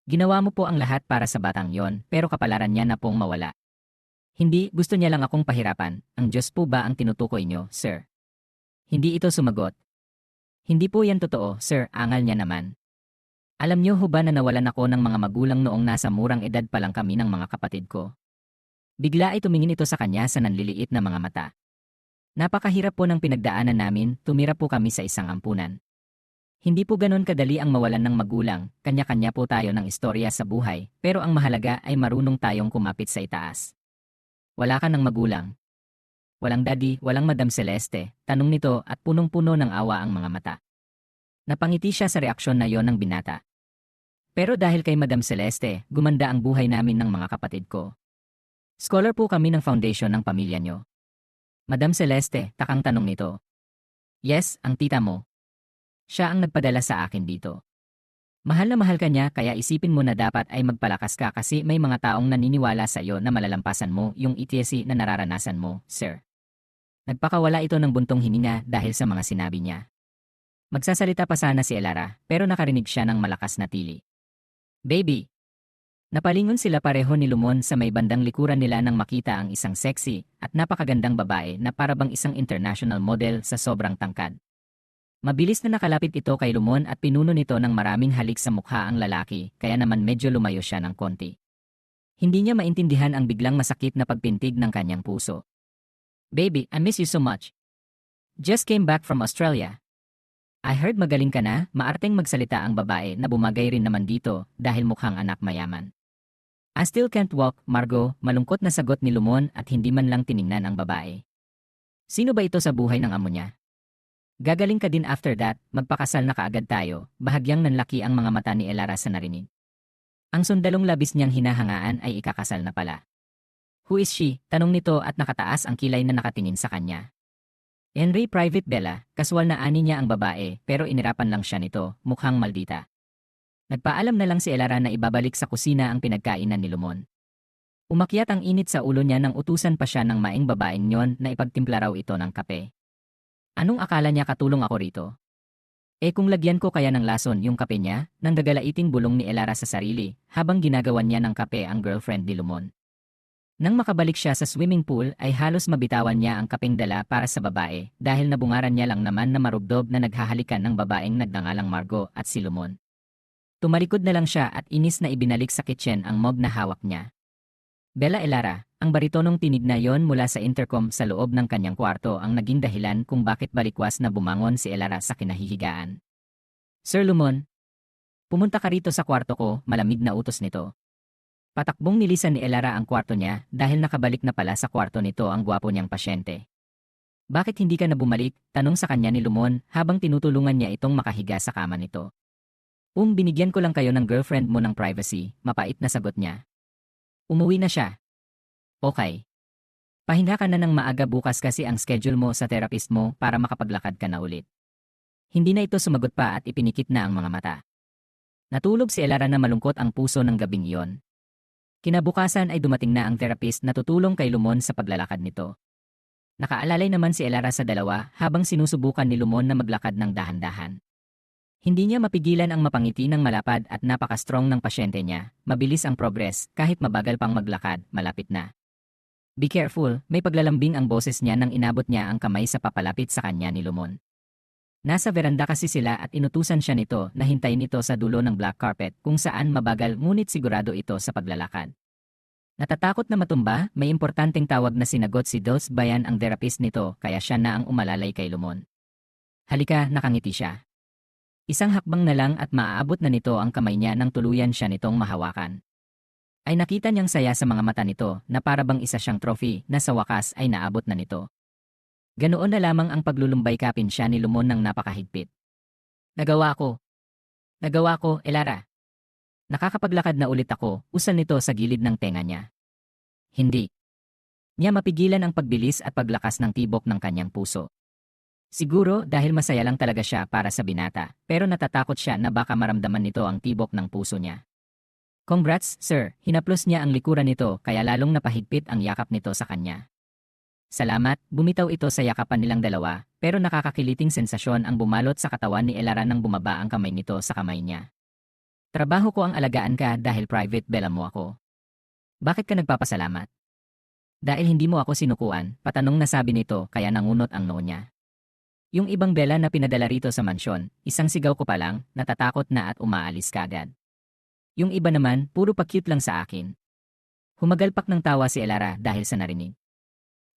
Ginawa mo po ang lahat para sa batang yon pero kapalaran niya na pong mawala. Hindi, gusto niya lang akong pahirapan. Ang Diyos po ba ang tinutukoy niyo, sir? Hindi ito sumagot. Hindi po yan totoo, sir, angal niya naman. Alam niyo ho ba na nawalan ako ng mga magulang noong nasa murang edad pa lang kami ng mga kapatid ko? Bigla ay tumingin ito sa kanya sa nanliliit na mga mata. Napakahirap po ng pinagdaanan namin, tumira po kami sa isang ampunan. Hindi po ganon kadali ang mawalan ng magulang, kanya-kanya po tayo ng istorya sa buhay, pero ang mahalaga ay marunong tayong kumapit sa itaas. Wala ka ng magulang. Walang daddy, walang Madam Celeste, tanong nito at punong-puno ng awa ang mga mata. Napangiti siya sa reaksyon na yon ng binata. Pero dahil kay Madam Celeste, gumanda ang buhay namin ng mga kapatid ko. Scholar po kami ng foundation ng pamilya nyo. Madam Celeste, takang tanong nito. Yes, ang tita mo. Siya ang nagpadala sa akin dito. Mahal na mahal ka niya kaya isipin mo na dapat ay magpalakas ka kasi may mga taong naniniwala sa iyo na malalampasan mo yung ETSC na nararanasan mo, sir. Nagpakawala ito ng buntong hininga dahil sa mga sinabi niya. Magsasalita pa sana si Elara pero nakarinig siya ng malakas na tili. Baby! Napalingon sila pareho ni Lumon sa may bandang likuran nila nang makita ang isang sexy at napakagandang babae na parabang isang international model sa sobrang tangkad. Mabilis na nakalapit ito kay Lumon at pinuno nito ng maraming halik sa mukha ang lalaki kaya naman medyo lumayo siya ng konti. Hindi niya maintindihan ang biglang masakit na pagpintig ng kanyang puso. Baby, I miss you so much. Just came back from Australia. I heard magaling ka na, maarteng magsalita ang babae na bumagay rin naman dito dahil mukhang anak mayaman. I still can't walk, Margo, malungkot na sagot ni Lumon at hindi man lang tiningnan ang babae. Sino ba ito sa buhay ng amo niya? Gagaling ka din after that, magpakasal na kaagad tayo, bahagyang nanlaki ang mga mata ni Elara sa narinig. Ang sundalong labis niyang hinahangaan ay ikakasal na pala. Who is she? Tanong nito at nakataas ang kilay na nakatingin sa kanya. Henry Private Bella, kaswal na ani niya ang babae pero inirapan lang siya nito, mukhang maldita. Nagpaalam na lang si Elara na ibabalik sa kusina ang pinagkainan ni Lumon. Umakyat ang init sa ulo niya nang utusan pa siya ng maing babaeng yon na ipagtimpla raw ito ng kape. Anong akala niya katulong ako rito? Kung lagyan ko kaya ng lason yung kape niya, nang gagalaiting bulong ni Elara sa sarili habang ginagawan niya ng kape ang girlfriend ni Lumon. Nang makabalik siya sa swimming pool ay halos mabitawan niya ang kapeng dala para sa babae dahil nabungaran niya lang naman na marubdob na naghahalikan ng babaeng nagngangalang Margo at si Lumon. Tumalikod na lang siya at inis na ibinalik sa kitchen ang mug na hawak niya. Bella Elara, ang baritonong tinig na yon mula sa intercom sa loob ng kanyang kwarto ang naging dahilan kung bakit balikwas na bumangon si Elara sa kinahihigaan. Sir Lumon, pumunta ka rito sa kwarto ko, malamig na utos nito. Patakbong nilisan ni Elara ang kwarto niya dahil nakabalik na pala sa kwarto nito ang gwapo niyang pasyente. Bakit hindi ka na bumalik? Tanong sa kanya ni Lumon habang tinutulungan niya itong makahiga sa kama nito. Binigyan ko lang kayo ng girlfriend mo ng privacy, mapait na sagot niya. Umuwi na siya. Okay. Pahinga ka na ng maaga bukas kasi ang schedule mo sa therapist mo para makapaglakad ka na ulit. Hindi na ito sumagot pa at ipinikit na ang mga mata. Natulog si Elara na malungkot ang puso ng gabing iyon. Kinabukasan ay dumating na ang therapist na tutulong kay Lumon sa paglalakad nito. Nakaalalay naman si Elara sa dalawa habang sinusubukan ni Lumon na maglakad ng dahan-dahan. Hindi niya mapigilan ang mapangiti ng malapad at napaka-strong ng pasyente niya. Mabilis ang progress, kahit mabagal pang maglakad, malapit na. Be careful, may paglalambing ang boses niya nang inabot niya ang kamay sa papalapit sa kanya ni Lumon. Nasa veranda kasi sila at inutusan siya nito na hintayin ito sa dulo ng black carpet kung saan mabagal ngunit sigurado ito sa paglalakad. Natatakot na matumba, may importanteng tawag na sinagot si Dulce Bayan ang therapist nito kaya siya na ang umalalay kay Lumon. Halika, nakangiti siya. Isang hakbang na lang at maaabot na nito ang kamay niya nang tuluyan siya nitong mahawakan. Ay nakita niyang saya sa mga mata nito na parabang isa siyang trophy na sa wakas ay naabot na nito. Ganoon na lamang ang paglulumbay kapin siya ni Lumon ng napakahigpit. Nagawa ko. Nagawa ko, Elara. Nakakapaglakad na ulit ako, usal nito sa gilid ng tenga niya. Hindi. Niya mapigilan ang pagbilis at paglakas ng tibok ng kanyang puso. Siguro dahil masaya lang talaga siya para sa binata, pero natatakot siya na baka maramdaman nito ang tibok ng puso niya. Congrats, sir, hinaplos niya ang likuran nito kaya lalong napahigpit ang yakap nito sa kanya. Salamat, bumitaw ito sa yakapan nilang dalawa, pero nakakakiliting sensasyon ang bumalot sa katawan ni Elara nang bumaba ang kamay nito sa kamay niya. Trabaho ko ang alagaan ka dahil private bella mo ako. Bakit ka nagpapasalamat? Dahil hindi mo ako sinukuan, patanong na sabi nito kaya nangunot ang noo niya. Yung ibang bela na pinadala rito sa mansyon, isang sigaw ko pa lang, natatakot na at umaalis kagad. Yung iba naman, puro pa-cute lang sa akin. Humagalpak ng tawa si Elara dahil sa narinig.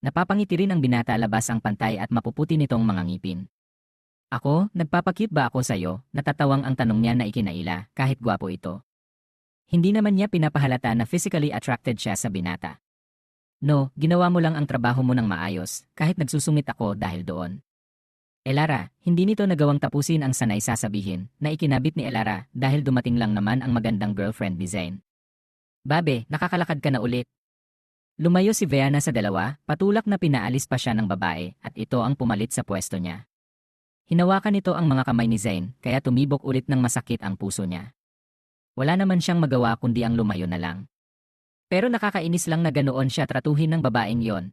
Napapangiti rin ang binata labas ang pantay at mapuputi nitong mga ngipin. Ako, nagpapakute ba ako sa'yo? Natatawang ang tanong niya na ikinaila kahit gwapo ito. Hindi naman niya pinapahalata na physically attracted siya sa binata. No, ginawa mo lang ang trabaho mo ng maayos kahit nagsusungit ako dahil doon. Elara, hindi nito nagawang tapusin ang sanay sasabihin na ikinabit ni Elara dahil dumating lang naman ang magandang girlfriend ni Zayn. Babe, nakakalakad ka na ulit. Lumayo si Veana sa dalawa, patulak na pinaalis pa siya ng babae at ito ang pumalit sa pwesto niya. Hinawakan nito ang mga kamay ni Zayn kaya tumibok ulit ng masakit ang puso niya. Wala naman siyang magawa kundi ang lumayo na lang. Pero nakakainis lang na ganoon siya tratuhin ng babaeng yon.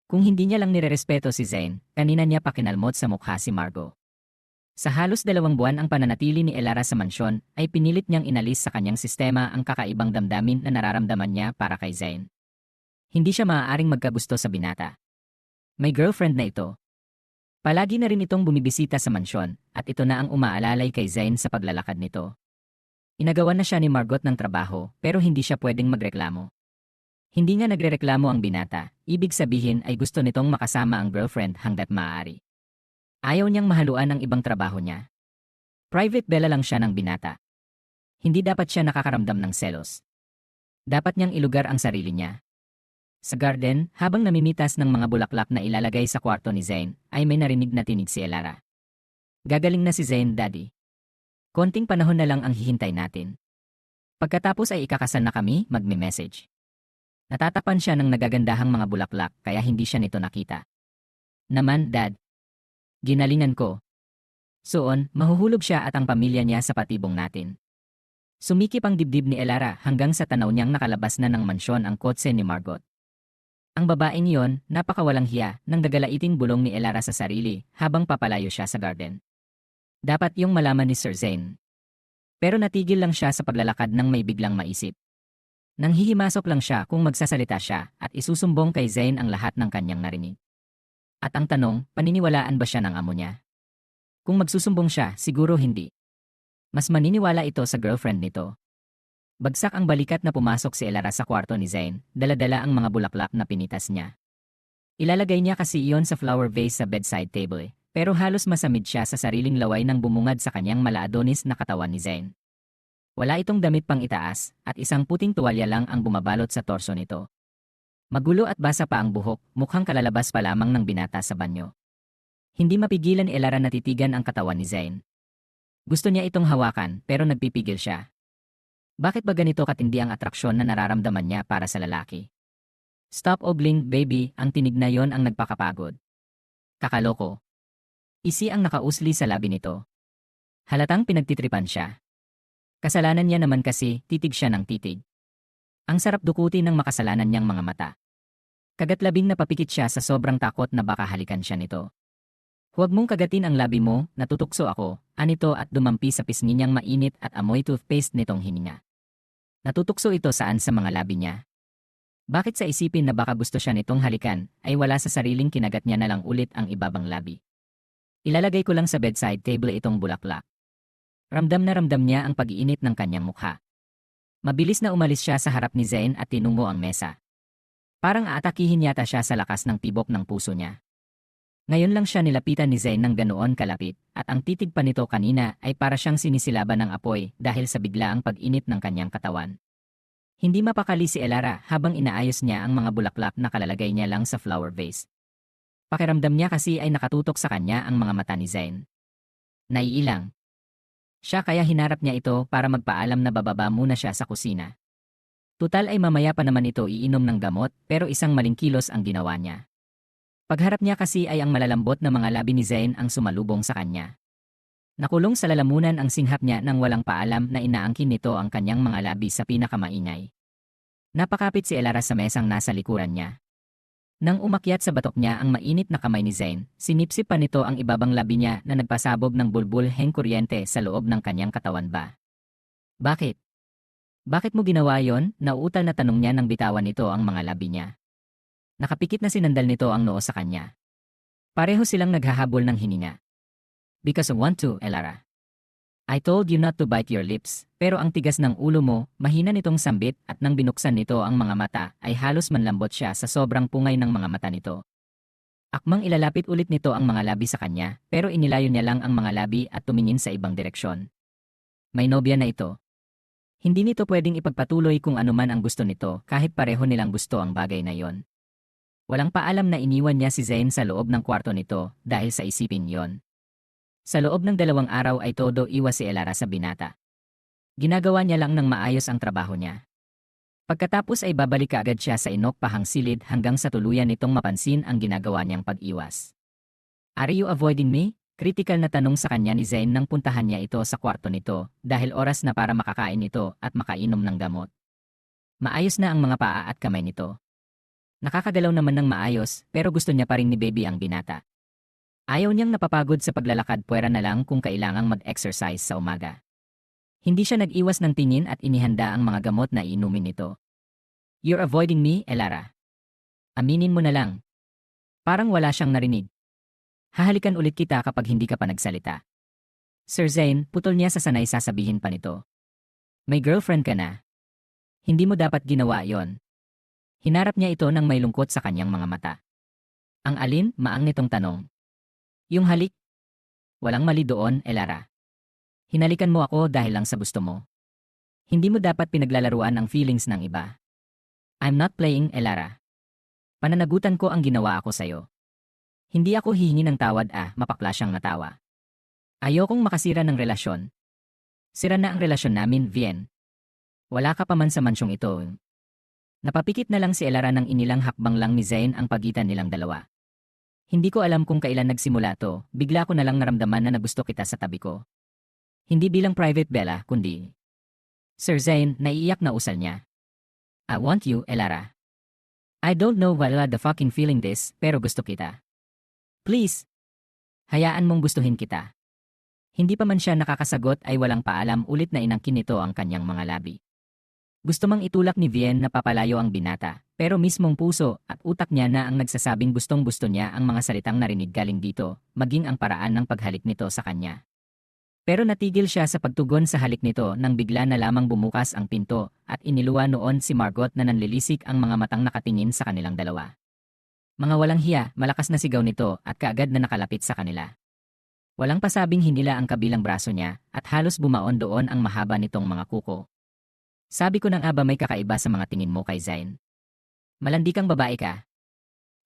Kung hindi niya lang nirerespeto si Zayn, kanina niya pa kinalmot sa mukha si Margot. Sa halos 2 buwan ang pananatili ni Elara sa mansyon, ay pinilit niyang inalis sa kanyang sistema ang kakaibang damdamin na nararamdaman niya para kay Zayn. Hindi siya maaaring magkagusto sa binata. May girlfriend na ito. Palagi na rin itong bumibisita sa mansyon, at ito na ang umaalalay kay Zayn sa paglalakad nito. Inagawan na siya ni Margot ng trabaho, pero hindi siya pwedeng magreklamo. Hindi nga nagrereklamo ang binata, ibig sabihin ay gusto nitong makasama ang girlfriend hanggat maaari. Ayaw niyang mahaluan ang ibang trabaho niya. Private bella lang siya ng binata. Hindi dapat siya nakakaramdam ng selos. Dapat niyang ilugar ang sarili niya. Sa garden, habang namimitas ng mga bulaklak na ilalagay sa kwarto ni Zayn, ay may narinig na tinig si Elara. Gagaling na si Zayn, Daddy. Konting panahon na lang ang hihintay natin. Pagkatapos ay ikakasal na kami, magme-message. Natatapan siya ng nagagandahang mga bulaklak kaya hindi siya nito nakita. Naman, Dad. Ginalingan ko. Soon, mahuhulog siya at ang pamilya niya sa patibong natin. Sumikip ang dibdib ni Elara hanggang sa tanaw niyang nakalabas na ng mansyon ang kotse ni Margot. Ang babaeng iyon, napakawalang hiya, nang dagalaiting bulong ni Elara sa sarili habang papalayo siya sa garden. Dapat yung malaman ni Sir Zayn. Pero natigil lang siya sa paglalakad nang may biglang maisip. Nang hihimasok lang siya kung magsasalita siya at isusumbong kay Zayn ang lahat ng kanyang narinig. At ang tanong, paniniwalaan ba siya ng amo niya? Kung magsusumbong siya, siguro hindi. Mas maniniwala ito sa girlfriend nito. Bagsak ang balikat na pumasok si Elara sa kwarto ni Zayn, dala-dala ang mga bulaklak na pinitas niya. Ilalagay niya kasi iyon sa flower vase sa bedside table, pero halos masamid siya sa sariling laway nang bumungad sa kanyang malaadonis na katawan ni Zayn. Wala itong damit pang itaas, at isang puting tuwalya lang ang bumabalot sa torso nito. Magulo at basa pa ang buhok, mukhang kalalabas pa lamang ng binata sa banyo. Hindi mapigilan ni Elara na titigan ang katawan ni Zayn. Gusto niya itong hawakan, pero nagpipigil siya. Bakit ba ganito katindi ang atraksyon na nararamdaman niya para sa lalaki? Stop ogling, baby, ang tinig na yon ang nagpakapagod. Kakaloko. Isi ang nakausli sa labi nito. Halatang pinagtitripan siya. Kasalanan niya naman kasi, titig siya ng titig. Ang sarap dukutin ng makasalanan niyang mga mata. Kagatlabing napapikit siya sa sobrang takot na baka halikan siya nito. Huwag mong kagatin ang labi mo, natutukso ako, anito at dumampi sa pisngi niyang mainit at amoy toothpaste nitong hininga. Natutukso ito saan sa mga labi niya. Bakit sa isipin na baka gusto siya nitong halikan, ay wala sa sariling kinagat niya na lang ulit ang ibabang labi. Ilalagay ko lang sa bedside table itong bulaklak. Ramdam na ramdam niya ang pag-iinit ng kanyang mukha. Mabilis na umalis siya sa harap ni Zayn at tinungo ang mesa. Parang aatakihin yata siya sa lakas ng tibok ng puso niya. Ngayon lang siya nilapitan ni Zayn ng ganoon kalapit, at ang titig pa nito kanina ay para siyang sinisilaban ng apoy dahil sa biglaang pag-init ng kanyang katawan. Hindi mapakali si Elara habang inaayos niya ang mga bulaklak na kalalagay niya lang sa flower vase. Pakiramdam niya kasi ay nakatutok sa kanya ang mga mata ni Zayn. Naiilang. Siya kaya hinarap niya ito para magpaalam na bababa muna siya sa kusina. Tutal ay mamaya pa naman ito iinom ng gamot pero isang maling kilos ang ginawa niya. Pagharap niya kasi ay ang malalambot na mga labi ni Zayn ang sumalubong sa kanya. Nakulong sa lalamunan ang singhap niya nang walang paalam na inaangkin nito ang kanyang mga labi sa pinakamaingay. Napakapit si Elara sa mesang nasa likuran niya. Nang umakyat sa batok niya ang mainit na kamay ni Zayn, sinipsip pa nito ang ibabang labi niya na nagpasabog ng bulbul-heng kuryente sa loob ng kanyang katawan ba. Bakit? Bakit mo ginawa yon? Nauutal na tanong niya nang bitawan nito ang mga labi niya. Nakapikit na sinandal nito ang noo sa kanya. Pareho silang naghahabol ng hininga. Because I want to, Elara. I told you not to bite your lips, pero ang tigas ng ulo mo, mahina nitong sambit at nang binuksan nito ang mga mata ay halos manlambot siya sa sobrang pungay ng mga mata nito. Akmang ilalapit ulit nito ang mga labi sa kanya, pero inilayo niya lang ang mga labi at tumingin sa ibang direksyon. May nobya na ito. Hindi nito pwedeng ipagpatuloy kung anuman ang gusto nito kahit pareho nilang gusto ang bagay na yon. Walang paalam na iniwan niya si Zayn sa loob ng kwarto nito dahil sa isipin yon. Sa loob ng 2 araw ay todo iwas si Elara sa binata. Ginagawa niya lang ng maayos ang trabaho niya. Pagkatapos ay babalik kaagad siya sa inok pahang silid hanggang sa tuluyan nitong mapansin ang ginagawa niyang pag-iwas. Are you avoiding me? Kritikal na tanong sa kanya ni Zayn nang puntahan niya ito sa kwarto nito dahil oras na para makakain ito at makainom ng gamot. Maayos na ang mga paa at kamay nito. Nakakagalaw naman ng maayos pero gusto niya pa rin ni baby ang binata. Ayaw niyang napapagod sa paglalakad puwera na lang kung kailangang mag-exercise sa umaga. Hindi siya nag-iwas ng tingin at inihanda ang mga gamot na iinumin nito. You're avoiding me, Elara. Aminin mo na lang. Parang wala siyang narinig. Hahalikan ulit kita kapag hindi ka pa nagsalita. Sir Zayn, putol niya sa sanay sasabihin pa nito. May girlfriend ka na. Hindi mo dapat ginawa yon. Hinarap niya ito ng may lungkot sa kanyang mga mata. Ang alin, maang nitong tanong. Yung halik? Walang mali doon, Elara. Hinalikan mo ako dahil lang sa gusto mo. Hindi mo dapat pinaglalaruan ang feelings ng iba. I'm not playing, Elara. Pananagutan ko ang ginawa ako sa'yo. Hindi ako hihingi ng tawad mapakla siyang natawa. Ayokong makasira ng relasyon. Sira na ang relasyon namin, Vien. Wala ka pa man sa mansyong ito. Napapikit na lang si Elara nang inilang hakbang lang ni Zayn ang pagitan nilang dalawa. Hindi ko alam kung kailan nagsimula to, bigla ko na lang naramdaman na nagusto kita sa tabi ko. Hindi bilang private Bella, kundi. Sir Zayn, naiiyak na usal niya. I want you, Elara. I don't know why the fucking feeling this, pero gusto kita. Please. Hayaan mong gustuhin kita. Hindi pa man siya nakakasagot ay walang paalam ulit na inangkin nito ang kanyang mga labi. Gusto mang itulak ni Vien na papalayo ang binata, pero mismong puso at utak niya na ang nagsasabing gustong-gusto niya ang mga salitang narinig galing dito, maging ang paraan ng paghalik nito sa kanya. Pero natigil siya sa pagtugon sa halik nito nang bigla na lamang bumukas ang pinto at iniluwa noon si Margot na nanlilisik ang mga matang nakatingin sa kanilang dalawa. Mga walang hiya, malakas na sigaw nito at kaagad na nakalapit sa kanila. Walang pasabing hinila ang kabilang braso niya at halos bumaon doon ang mahaba nitong mga kuko. Sabi ko nang may kakaiba sa mga tingin mo kay Zayn. Malandi kang babae ka.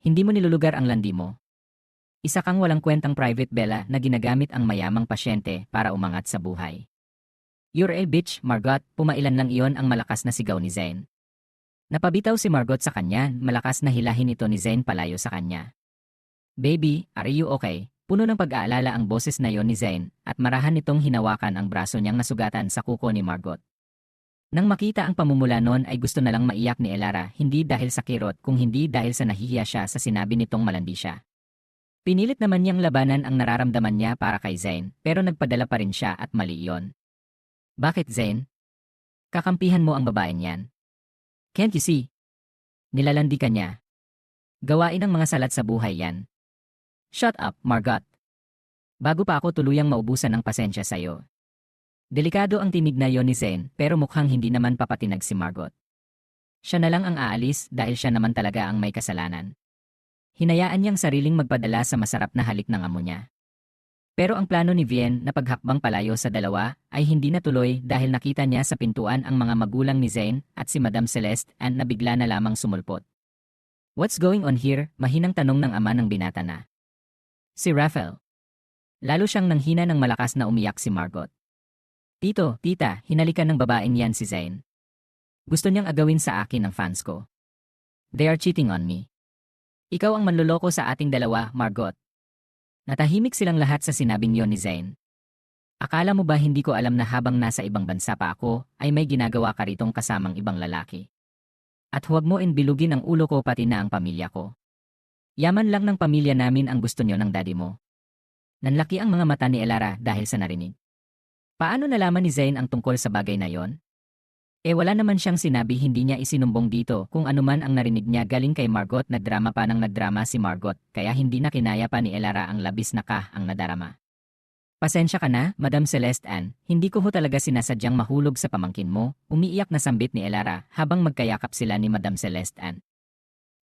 Hindi mo nilulugar ang landi mo. Isa kang walang kwentang private Bella na ginagamit ang mayamang pasyente para umangat sa buhay. You're a bitch, Margot, pumailan lang iyon ang malakas na sigaw ni Zayn. Napabitaw si Margot sa kanya, malakas na hilahin ito ni Zayn palayo sa kanya. Baby, are you okay? Puno ng pag-aalala ang boses na yon ni Zayn at marahan nitong hinawakan ang braso niyang nasugatan sa kuko ni Margot. Nang makita ang pamumula nun ay gusto na lang maiyak ni Elara hindi dahil sa kirot kung hindi dahil sa nahihiya siya sa sinabi nitong malandi siya. Pinilit naman niyang labanan ang nararamdaman niya para kay Zayn pero nagpadala pa rin siya at mali iyon. Bakit Zayn? Kakampihan mo ang babaeng yan. Can't you see? Nilalandi ka niya. Gawain ang mga salat sa buhay yan. Shut up, Margot. Bago pa ako tuluyang maubusan ng pasensya sa'yo. Delikado ang tinig na yon ni Zayn pero mukhang hindi naman papatinag si Margot. Siya na lang ang aalis dahil siya naman talaga ang may kasalanan. Hinayaan niyang sariling magpadala sa masarap na halik ng amo niya. Pero ang plano ni Vien na paghakbang palayo sa dalawa ay hindi natuloy dahil nakita niya sa pintuan ang mga magulang ni Zayn at si Madam Celeste and nabigla na lamang sumulpot. What's going on here? Mahinang tanong ng ama ng binata na. Si Raphael. Lalo siyang nanghina ng malakas na umiyak si Margot. Tito, tita, hinalikan ng babaeng yan si Zayn. Gusto niyang agawin sa akin ng fans ko. They are cheating on me. Ikaw ang manloloko sa ating dalawa, Margot. Natahimik silang lahat sa sinabing yon ni Zayn. Akala mo ba hindi ko alam na habang nasa ibang bansa pa ako, ay may ginagawa ka ritong kasamang ibang lalaki? At huwag mo bilugin ang ulo ko pati na ang pamilya ko. Yaman lang ng pamilya namin ang gusto niyo ng daddy mo. Nanlaki ang mga mata ni Elara dahil sa narinig. Paano nalaman ni Zayn ang tungkol sa bagay na yon? Wala naman siyang sinabi, hindi niya isinumbong dito kung anuman ang narinig niya galing kay Margot. Nagdrama pa ng nagdrama si Margot, kaya hindi na kinaya pa ni Elara ang labis na ang nadarama. Pasensya ka na, Madam Celeste Ann, hindi ko ho talaga sinasadyang mahulog sa pamangkin mo, umiiyak na sambit ni Elara habang magkayakap sila ni Madam Celeste Ann.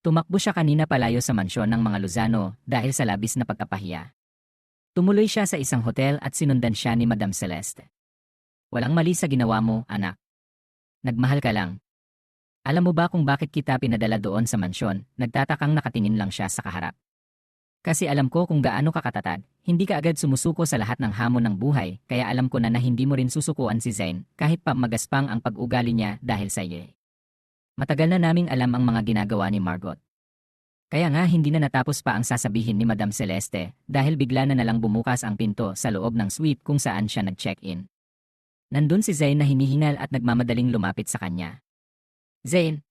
Tumakbo siya kanina palayo sa mansyon ng mga Lozano dahil sa labis na pagkapahiya. Tumuloy siya sa isang hotel at sinundan siya ni Madam Celeste. Walang mali sa ginawa mo, anak. Nagmahal ka lang. Alam mo ba kung bakit kita pinadala doon sa mansyon? Nagtatakang nakatingin lang siya sa kaharap. Kasi alam ko kung gaano ka katatag, hindi ka agad sumusuko sa lahat ng hamon ng buhay, kaya alam ko na hindi mo rin susukuan si Zain kahit pa magaspang ang pag-ugali niya dahil sa iyo. Matagal na naming alam ang mga ginagawa ni Margot. Kaya nga hindi na natapos pa ang sasabihin ni Madam Celeste dahil bigla na nalang bumukas ang pinto sa loob ng suite kung saan siya nag-check-in. Nandun si Zain na hinihingal at nagmamadaling lumapit sa kanya. Zain!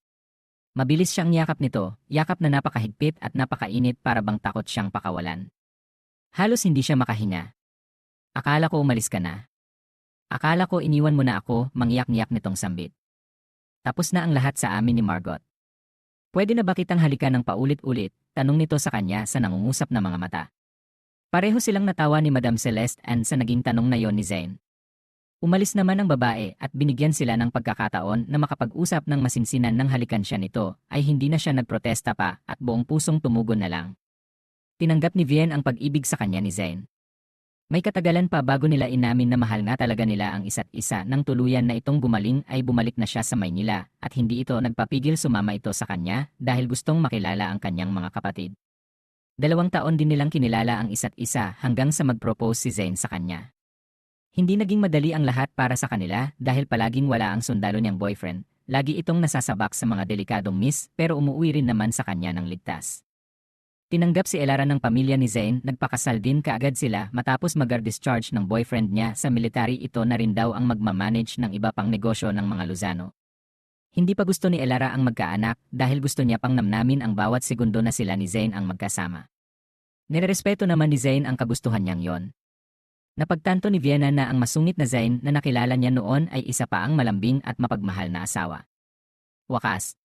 Mabilis siyang yakap nito, yakap na napakahigpit at napakainit para bang takot siyang pakawalan. Halos hindi siya makahinga. Akala ko umalis ka na. Akala ko iniwan mo na ako, mangyak-nyak nitong sambit. Tapos na ang lahat sa amin ni Margot. Pwede na ba kitang halikan ng paulit-ulit? Tanong nito sa kanya sa nangungusap na mga mata. Pareho silang natawa ni Madam Celeste Ann sa naging tanong na yon ni Zain. Umalis naman ang babae at binigyan sila ng pagkakataon na makapag-usap ng masinsinan ng halikan siya nito, ay hindi na siya nagprotesta pa at buong pusong tumugon na lang. Tinanggap ni Vienne ang pag-ibig sa kanya ni Zain. May katagalan pa bago nila inamin na mahal nga talaga nila ang isa't isa nang tuluyan na itong gumaling ay bumalik na siya sa Maynila at hindi ito nagpapigil sumama ito sa kanya dahil gustong makilala ang kanyang mga kapatid. 2 taon din nilang kinilala ang isa't isa hanggang sa mag-propose si Zain sa kanya. Hindi naging madali ang lahat para sa kanila dahil palaging wala ang sundalo niyang boyfriend, lagi itong nasasabak sa mga delikadong miss pero umuwi rin naman sa kanya ng ligtas. Tinanggap si Elara ng pamilya ni Zain, nagpakasal din kaagad sila matapos mag-discharge ng boyfriend niya sa military. Ito na rin daw ang magmamanage ng iba pang negosyo ng mga Lozano. Hindi pa gusto ni Elara ang magkaanak dahil gusto niya pang namnamin ang bawat segundo na sila ni Zain ang magkasama. Nirerespeto naman ni Zain ang kagustuhan niyang yon. Napagtanto ni Vienna na ang masungit na Zain na nakilala niya noon ay isa pa ang malambing at mapagmahal na asawa. Wakas,